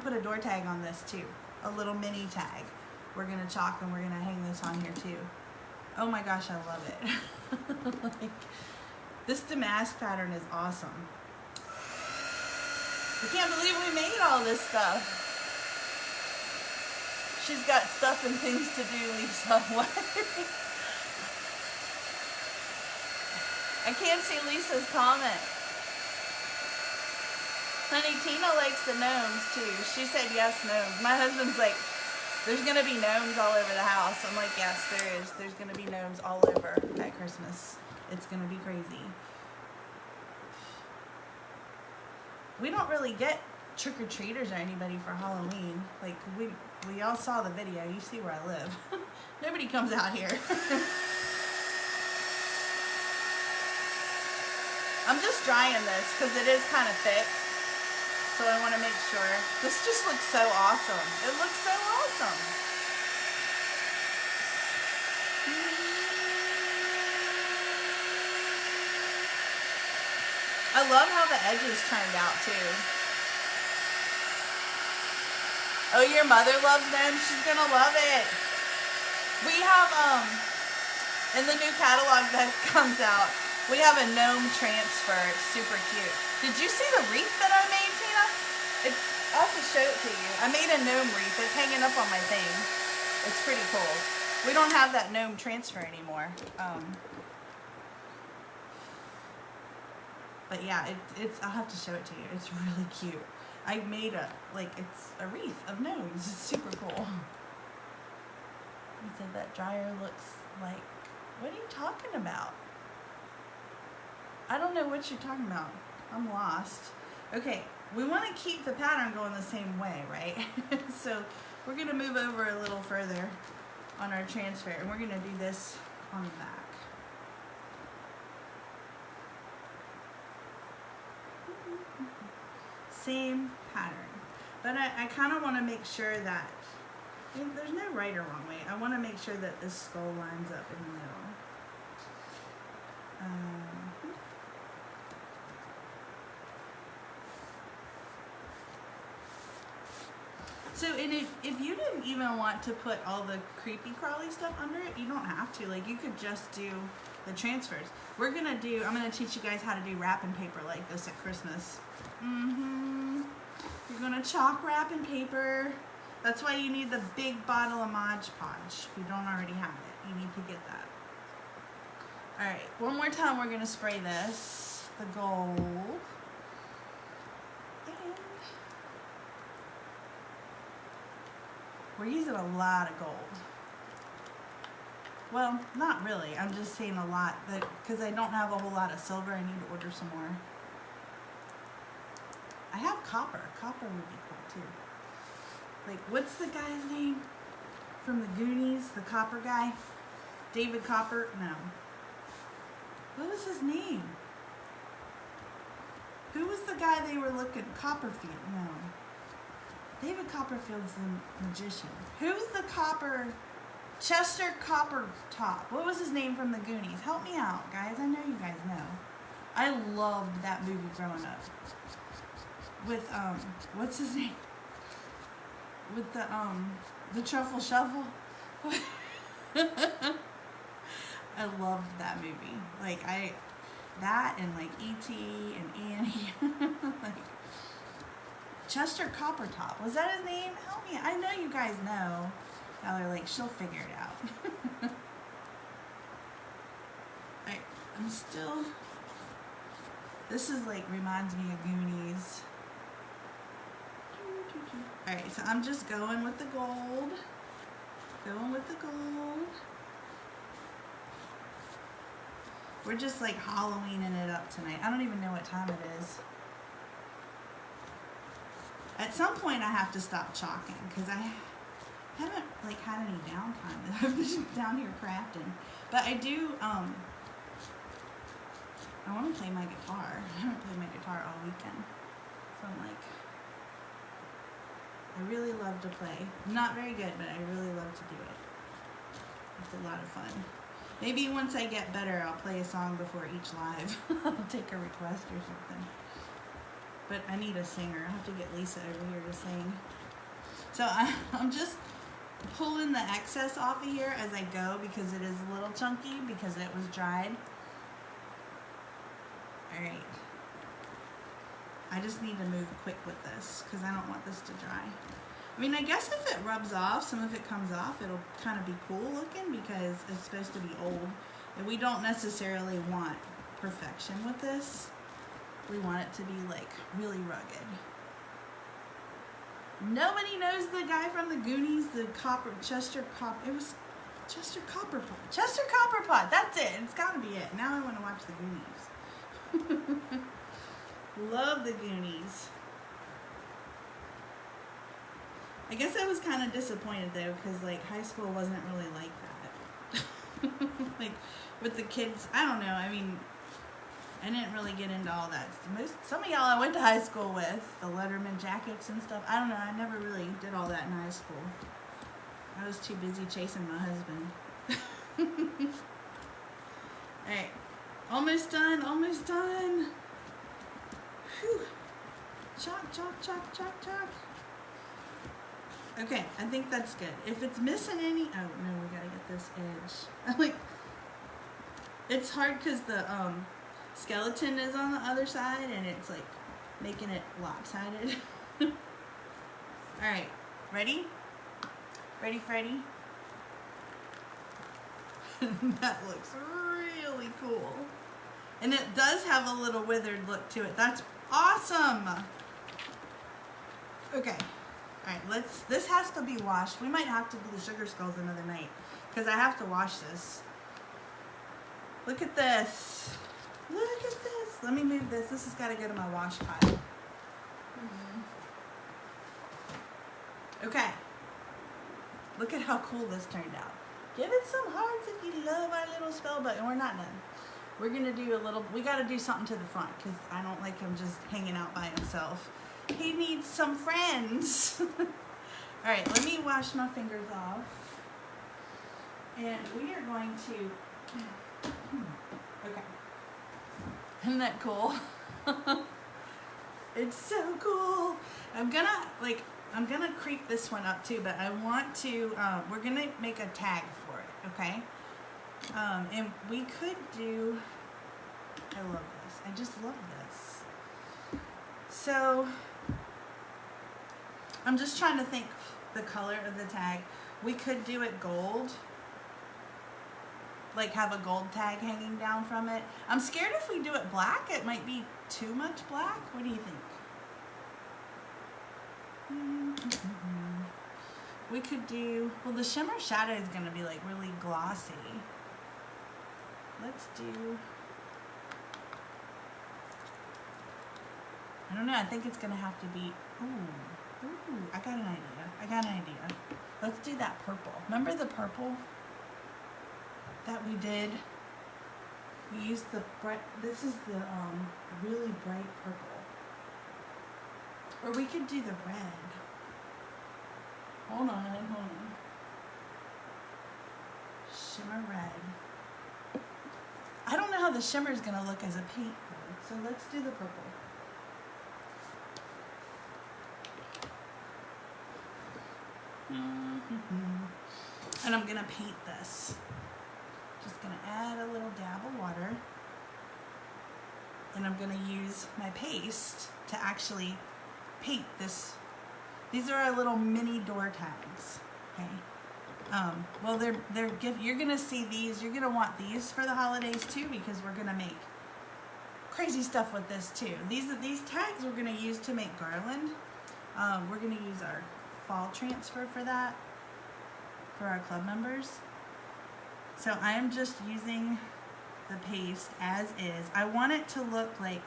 put a door tag on this too, a little mini tag. We're gonna chalk and we're gonna hang this on here too. Oh my gosh, I love it. Like, this damask pattern is awesome. I can't believe we made all this stuff. She's got stuff and things to do, Lisa. What? I can't see Lisa's comment. Honey, Tina likes the gnomes too. She said yes, gnomes. My husband's like, there's gonna be gnomes all over the house. I'm like, yes, there is. There's gonna be gnomes all over at Christmas. It's gonna be crazy. We don't really get trick-or-treaters or anybody for Halloween. Like, we all saw the video. You see where I live. Nobody comes out here. I'm just drying this because it is kind of thick. So I want to make sure. This just looks so awesome. It looks so awesome. I love how the edges turned out too. Oh, your mother loves them? She's gonna love it. We have, in the new catalog that comes out, we have a gnome transfer. It's super cute. Did you see the wreath that I made, Tina? I'll have to show it to you. I made a gnome wreath. It's hanging up on my thing. It's pretty cool. We don't have that gnome transfer anymore. But yeah, I'll have to show it to you. It's really cute. I made it's a wreath of gnomes. It's super cool. He said that dryer looks like, what are you talking about? I don't know what you're talking about. I'm lost. Okay, we want to keep the pattern going the same way, right? So we're going to move over a little further on our transfer, and we're going to do this on the back. Same pattern, but I kind of want to make sure that there's no right or wrong way. I want to make sure that this skull lines up in the middle. So, and if you didn't even want to put all the creepy crawly stuff under it, you don't have to. Like, you could just do the transfers. I'm gonna teach you guys how to do wrapping paper like this at Christmas. You're gonna chalk wrapping paper. That's why you need the big bottle of Mod Podge. If you don't already have it, you need to get that. All right, one more time we're gonna spray this, the gold. And we're using a lot of gold. Well, not really. I'm just saying a lot because I don't have a whole lot of silver. I need to order some more. I have copper. Copper would be cool too. Like, what's the guy's name from the Goonies? The copper guy? David Copper? No. What was his name? Who was the guy they were looking? Copperfield? No. David Copperfield's the magician. Who's the copper? Chester Coppertop. What was his name from the Goonies? Help me out, guys. I know you guys know. I loved that movie growing up. With, what's his name? With the Truffle Shuffle. I loved that movie. Like, that and like E.T. and Annie. Like, Chester Coppertop. Was that his name? Help me. I know you guys know. Now they're like, she'll figure it out. I'm still, this is like, reminds me of Goonies. Alright, so I'm just going with the gold. Going with the gold. We're just like Halloweening it up tonight. I don't even know what time it is. At some point I have to stop chalking because I haven't like had any downtime. I've been down here crafting. But I do, I want to play my guitar. I haven't played my guitar all weekend. So I'm like, I really love to play. I'm not very good, but I really love to do it. It's a lot of fun. Maybe once I get better, I'll play a song before each live. I'll take a request or something. but I need a singer. I'll have to get Lisa over here to sing. So I'm just pulling the excess off of here as I go because it is a little chunky because it was dried. All right. I just need to move quick with this because I don't want this to dry. I mean, I guess if it rubs off, some of it comes off, it'll kind of be cool looking because it's supposed to be old. And we don't necessarily want perfection with this. We want it to be like really rugged. Nobody knows the guy from the Goonies, the Chester Copperpot. Chester Copperpot, that's it. It's gotta be it. Now I want to watch the Goonies. Love the Goonies. I guess I was kind of disappointed though, because like high school wasn't really like that. Like with the kids, I don't know. I mean, I didn't really get into all that. Some of y'all I went to high school with, the Letterman jackets and stuff. I don't know. I never really did all that in high school. I was too busy chasing my husband. All right, almost done. Almost done. Whew. Chalk, chalk, chalk, chalk, chalk. Okay, I think that's good. If it's missing any, oh no, we gotta get this edge. Like, it's hard because the skeleton is on the other side and it's like making it lopsided. All right, ready? Ready, Freddy? That looks really cool. And it does have a little withered look to it. That's awesome. Okay. All right, this has to be washed. We might have to do the sugar skulls another night because I have to wash this. Look at this. Look at this. Let me move this. This has got to go to my wash pile. Okay. Look at how cool this turned out. Give it some hearts if you love our little spell book. And we're not done. We're going to do a little, we got to do something to the front because I don't like him just hanging out by himself. He needs some friends. All right, let me wash my fingers off. And we are going to, okay. Isn't that cool? It's so cool. I'm gonna creep this one up too, but I want to, we're gonna make a tag for it, okay? And we could do, I love this. I just love this. So, I'm just trying to think the color of the tag. We could do it gold. Like have a gold tag hanging down from it. I'm scared if we do it black, it might be too much black. What do you think? We could do, well, the shimmer shadow is going to be like really glossy. Let's do, I don't know, I think it's going to have to be, ooh, I got an idea. Let's do that purple. Remember the purple that we did? We used the bright, this is the really bright purple. Or we could do the red. Hold on. Shimmer red. I don't know how the shimmer is going to look as a paint color, so let's do the purple. And I'm going to paint this. Just going to add a little dab of water. And I'm going to use my paste to actually paint this. These are our little mini door tags. Okay. Well, you're going to see these. You're going to want these for the holidays too, because we're going to make crazy stuff with this too. These tags we're going to use to make garland. We're going to use our fall transfer for that, for our club members. So I am just using the paste as is. I want it to look like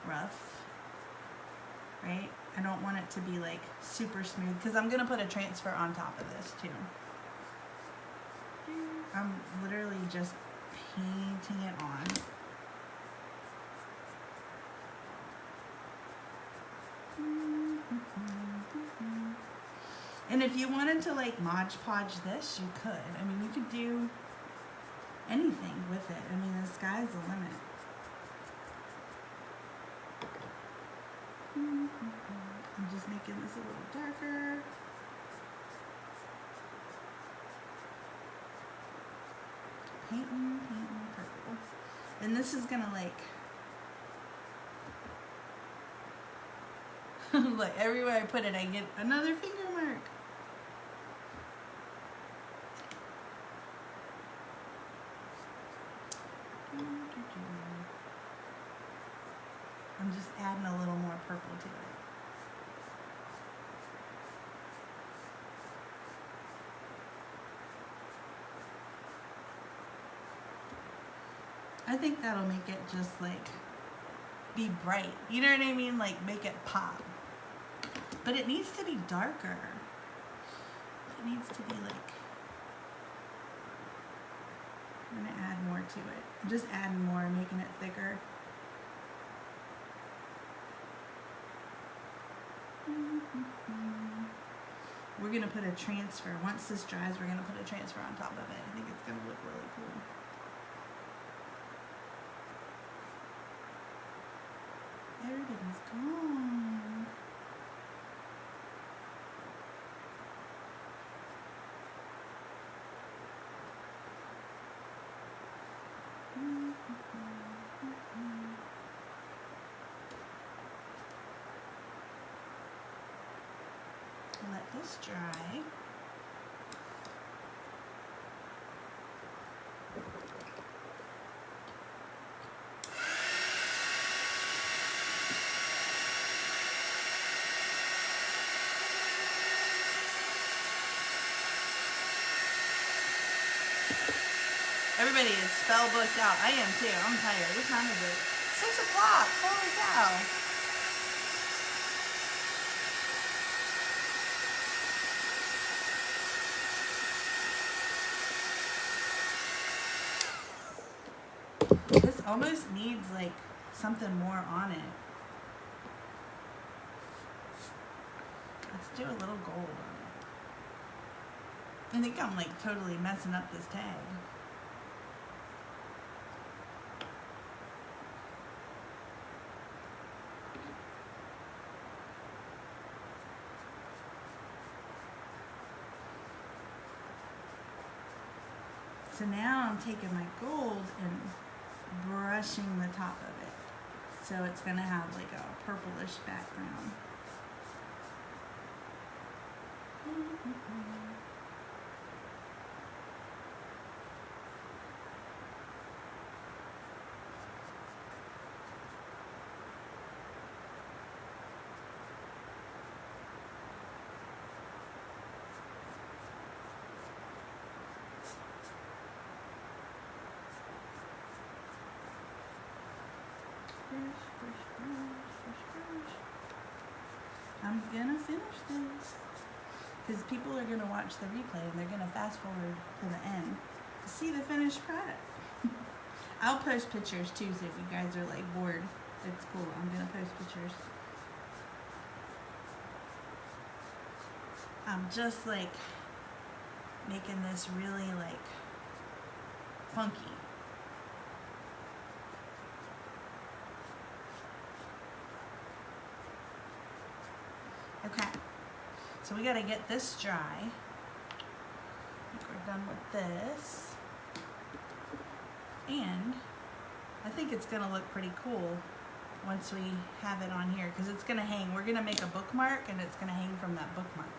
rough, right? I don't want it to be like super smooth because I'm gonna put a transfer on top of this too. I'm literally just painting it on. And if you wanted to like Mod Podge this, you could. I mean, you could do anything with it. I mean, the sky's the limit. I'm just making this a little darker. Painting purple. And this is gonna like, look, everywhere I put it, I get another finger mark. I'm just adding a little more purple to it. I think that'll make it just like be bright. You know what I mean? Like make it pop. But it needs to be darker. It needs to be like, I'm gonna add more to it. I'm just adding more, making it thicker. We're gonna put a transfer. Once this dries, we're gonna put a transfer on top of it. I think it's gonna look really cool. Everybody's gone. Let this dry. Everybody is spell booked out. I am too. I'm tired. What time is it? 6 o'clock. Holy cow. This almost needs like something more on it. Let's do a little gold on it. I think I'm like totally messing up this tag. So now I'm taking my gold and brushing the top of it. So it's gonna have like a purplish background. I'm gonna finish this because people are gonna watch the replay and they're gonna fast forward to the end to see the finished product. I'll post pictures too, so if you guys are like bored, it's cool. I'm gonna post pictures. I'm just like making this really like funky. Okay, so we gotta get this dry. I think we're done with this. And I think it's gonna look pretty cool once we have it on here because it's gonna hang. We're gonna make a bookmark and it's gonna hang from that bookmark.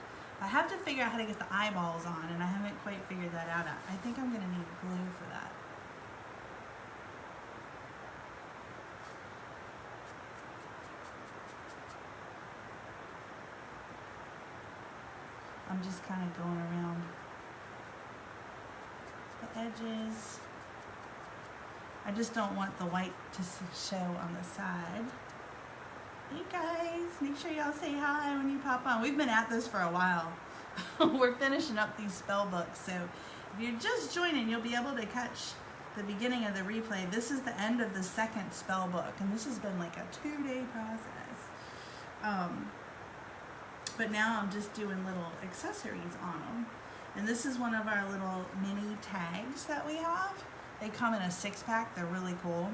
I have to figure out how to get the eyeballs on and I haven't quite figured that out. I think I'm gonna need glue for that. I'm just kind of going around the edges. I just don't want the white to show on the side. Hey guys, make sure y'all say hi when you pop on. We've been at this for a while. We're finishing up these spell books, so if you're just joining, you'll be able to catch the beginning of the replay. This is the end of the second spell book, and this has been like a 2-day process. But now I'm just doing little accessories on them. And this is one of our little mini tags that we have. They come in a 6-pack, they're really cool.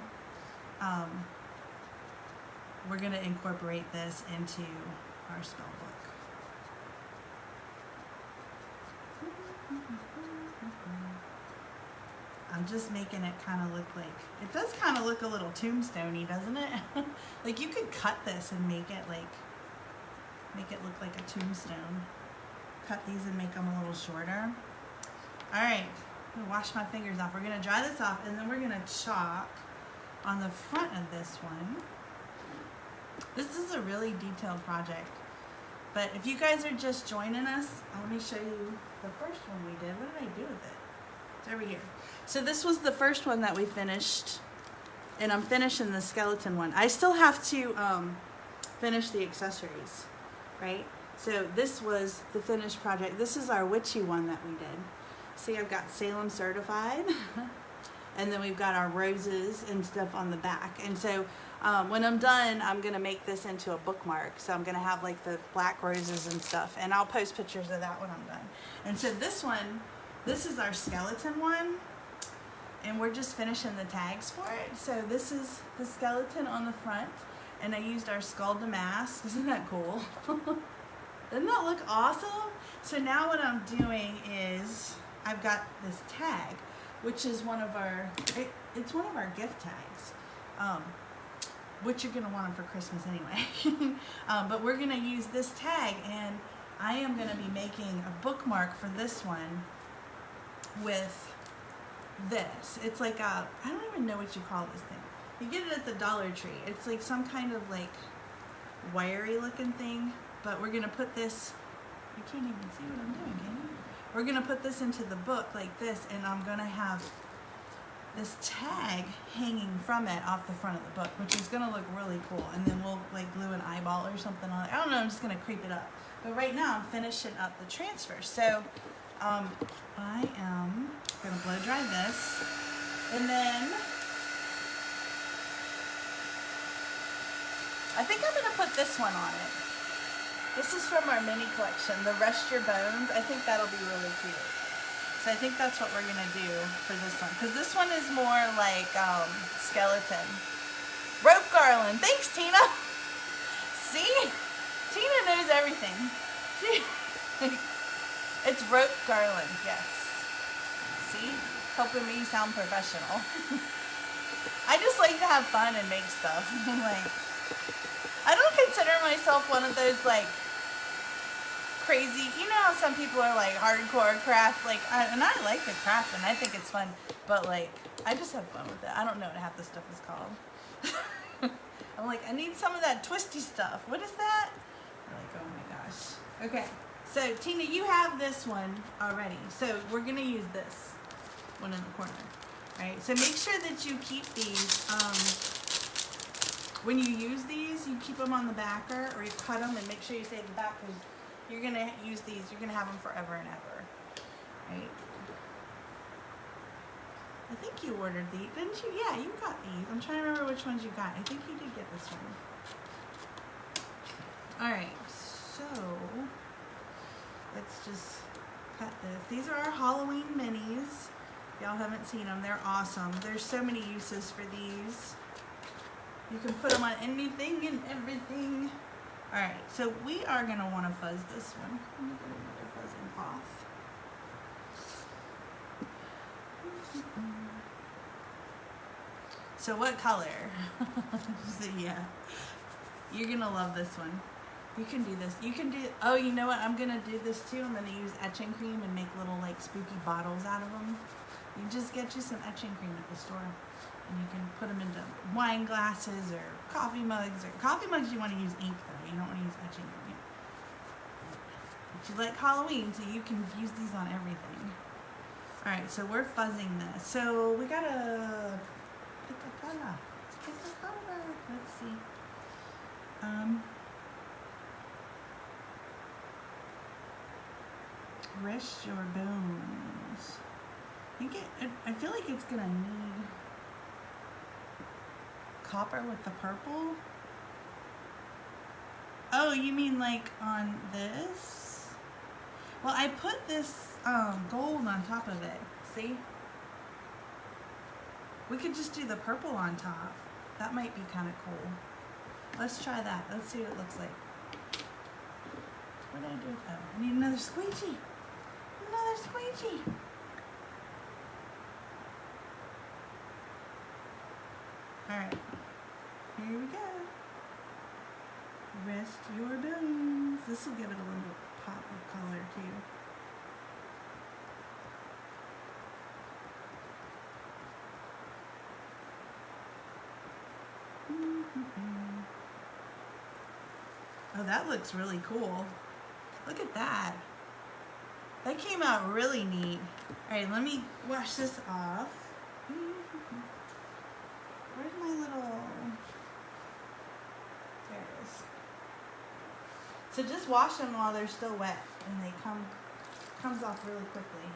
we're going to incorporate this into our spell book. I'm just making it kind of look like, it does kind of look a little tombstone-y, doesn't it? Like you could cut this and make it look like a tombstone. Cut these and make them a little shorter. All right, I'm gonna wash my fingers off. We're gonna dry this off and then we're gonna chalk on the front of this one. This is a really detailed project. But if you guys are just joining us, let me show you the first one we did. What did I do with it? It's over here. So this was the first one that we finished, and I'm finishing the skeleton one. I still have to finish the accessories, right? So this was the finished project. This is our witchy one that we did. See, I've got Salem certified, and then we've got our roses and stuff on the back. And so when I'm done, I'm gonna make this into a bookmark. So I'm gonna have like the black roses and stuff, and I'll post pictures of that when I'm done. And so this one, this is our skeleton one, and we're just finishing the tags for it. So this is the skeleton on the front, and I used our skull damask. Isn't that cool? Doesn't that look awesome? So now what I'm doing is I've got this tag, which is one of our, it's one of our gift tags, which you're gonna want them for Christmas anyway. But we're gonna use this tag, and I am gonna be making a bookmark for this one with this. It's like a, I don't even know what you call this thing. You get it at the Dollar Tree. It's like some kind of like wiry looking thing, but we're gonna put this, you can't even see what I'm doing, can you? We're gonna put this into the book like this, and I'm gonna have this tag hanging from it off the front of the book, which is gonna look really cool. And then we'll like glue an eyeball or something on it. I don't know, I'm just gonna creep it up. But right now I'm finishing up the transfer. So I am gonna blow dry this, and then I think I'm gonna put this one on it. This is from our mini collection, the Rest Your Bones. I think that'll be really cute. So I think that's what we're gonna do for this one, because this one is more like skeleton. Rope garland. Thanks, Tina. See? Tina knows everything. It's rope garland, yes. See? Helping me sound professional. I just like to have fun and make stuff. Like, I don't consider myself one of those like crazy, you know how some people are like hardcore craft, like, and I like the craft and I think it's fun, but like, I just have fun with it. I don't know what half the stuff is called. I'm like, I need some of that twisty stuff. What is that? I'm like, oh my gosh. Okay, so Tina, you have this one already. So we're gonna use this one in the corner, right? So make sure that you keep these, when you use these, you keep them on the backer, or you cut them and make sure you save the back, because you're gonna use these, you're gonna have them forever and ever, right? I think you ordered these, didn't you? Yeah, you got these. I'm trying to remember which ones you got. I think you did get this one. All right, so let's just cut this. These are our Halloween minis. Y'all haven't seen them. They're awesome. There's so many uses for these. You can put them on anything and everything. All right, so we are gonna want to fuzz this one. Let me get another fuzzing cloth. So what color? So yeah, you're gonna love this one. You can do this. You can do, oh, you know what? I'm gonna do this too. I'm gonna use etching cream and make little like spooky bottles out of them. You just get you some etching cream at the store, and you can put them into wine glasses or coffee mugs. You want to use ink though. You don't want to use etching cream. But you like Halloween, so you can use these on everything. All right, so we're fuzzing this. So we gotta pick a color. Pick a color. Let's see. Rest Your Bones. I feel like it's gonna need copper with the purple. Oh, you mean like on this? Well, I put this gold on top of it. See? We could just do the purple on top. That might be kind of cool. Let's try that. Let's see what it looks like. What did I do? Oh, I need another squeegee. Another squeegee. Alright. Here we go. Rest your billions. This will give it a little pop of color too. Oh, that looks really cool. Look at that. That came out really neat. Alright, let me wash this off. Where's my little... There it is. So just wash them while they're still wet, and they comes off really quickly.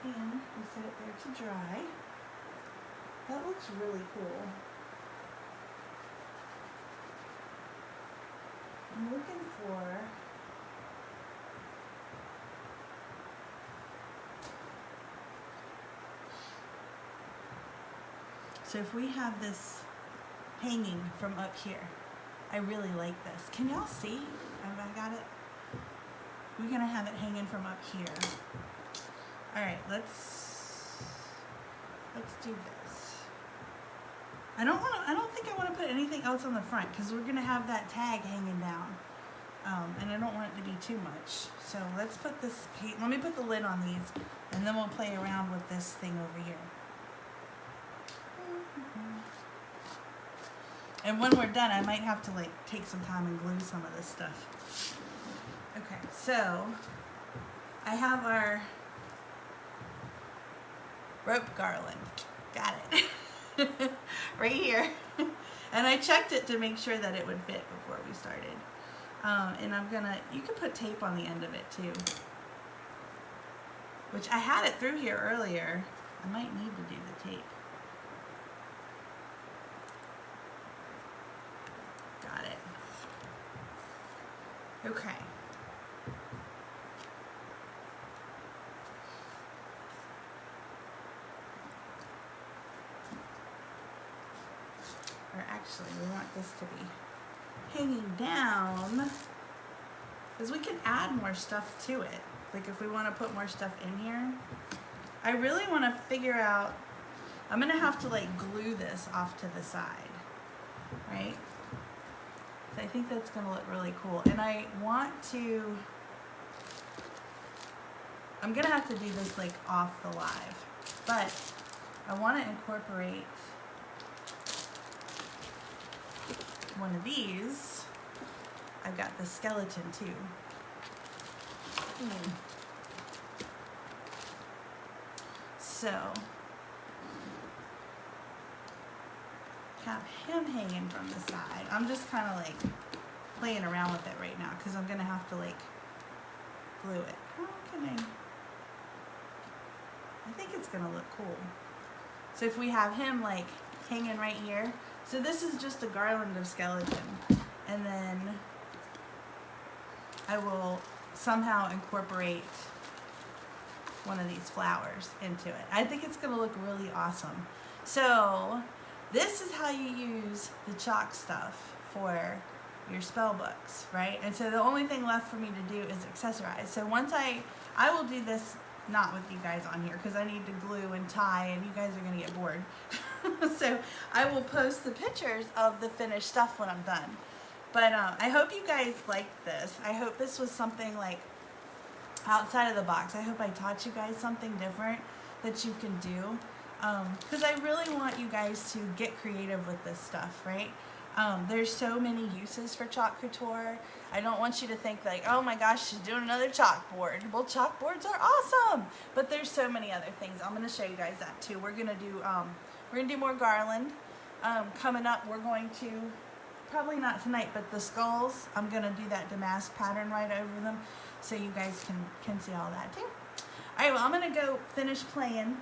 And we set it there to dry. That looks really cool. I'm looking for so if we have this hanging from up here, I really like this. Can y'all see? Have I got it? We're gonna have it hanging from up here. All right, let's do this. I don't think I want to put anything else on the front because we're gonna have that tag hanging down, and I don't want it to be too much. So let's put this. Let me put the lid on these, and then we'll play around with this thing over here. And when we're done, I might have to like take some time and glue some of this stuff. Okay, so I have our rope garland. Got it. Right here. And I checked it to make sure that it would fit before we started. And you can put tape on the end of it too. Which I had it through here earlier. I might need to do the tape. Got it. Okay. Or actually, we want this to be hanging down because we can add more stuff to it. Like if we want to put more stuff in here. I really want to figure out, I'm going to have to like glue this off to the side, right? So I think that's going to look really cool. And I want to, I'm going to have to do this like off the live, but I want to incorporate one of these. I've got the skeleton too. So have him hanging from the side. I'm just kind of like playing around with it right now because I'm gonna have to like glue it. How can I think it's gonna look cool. So if we have him like hanging right here, so this is just a garland of skeleton, and then I will somehow incorporate one of these flowers into it. I think it's going to look really awesome. So this is how you use the chalk stuff for your spell books, right? And so the only thing left for me to do is accessorize. So once I will do this not with you guys on here because I need to glue and tie and you guys are going to get bored. So I will post the pictures of the finished stuff when I'm done. But I hope you guys liked this. I hope this was something like outside of the box. I hope I taught you guys something different that you can do. Because I really want you guys to get creative with this stuff, right? There's so many uses for Chalk Couture. I don't want you to think like, oh my gosh, she's doing another chalkboard. Well, chalkboards are awesome, but there's so many other things. I'm going to show you guys that too. We're going to do more garland. Coming up, we're going to, probably not tonight, but the skulls, I'm going to do that damask pattern right over them so you guys can see all that too. All right, well, I'm going to go finish playing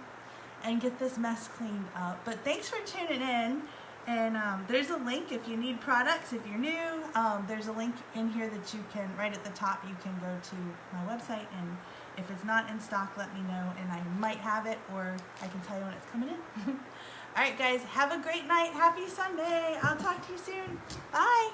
and get this mess cleaned up. But thanks for tuning in. And there's a link if you need products, if you're new. There's a link in here that you can, right at the top, you can go to my website. And if it's not in stock, let me know. And I might have it, or I can tell you when it's coming in. All right, guys, have a great night. Happy Sunday. I'll talk to you soon. Bye.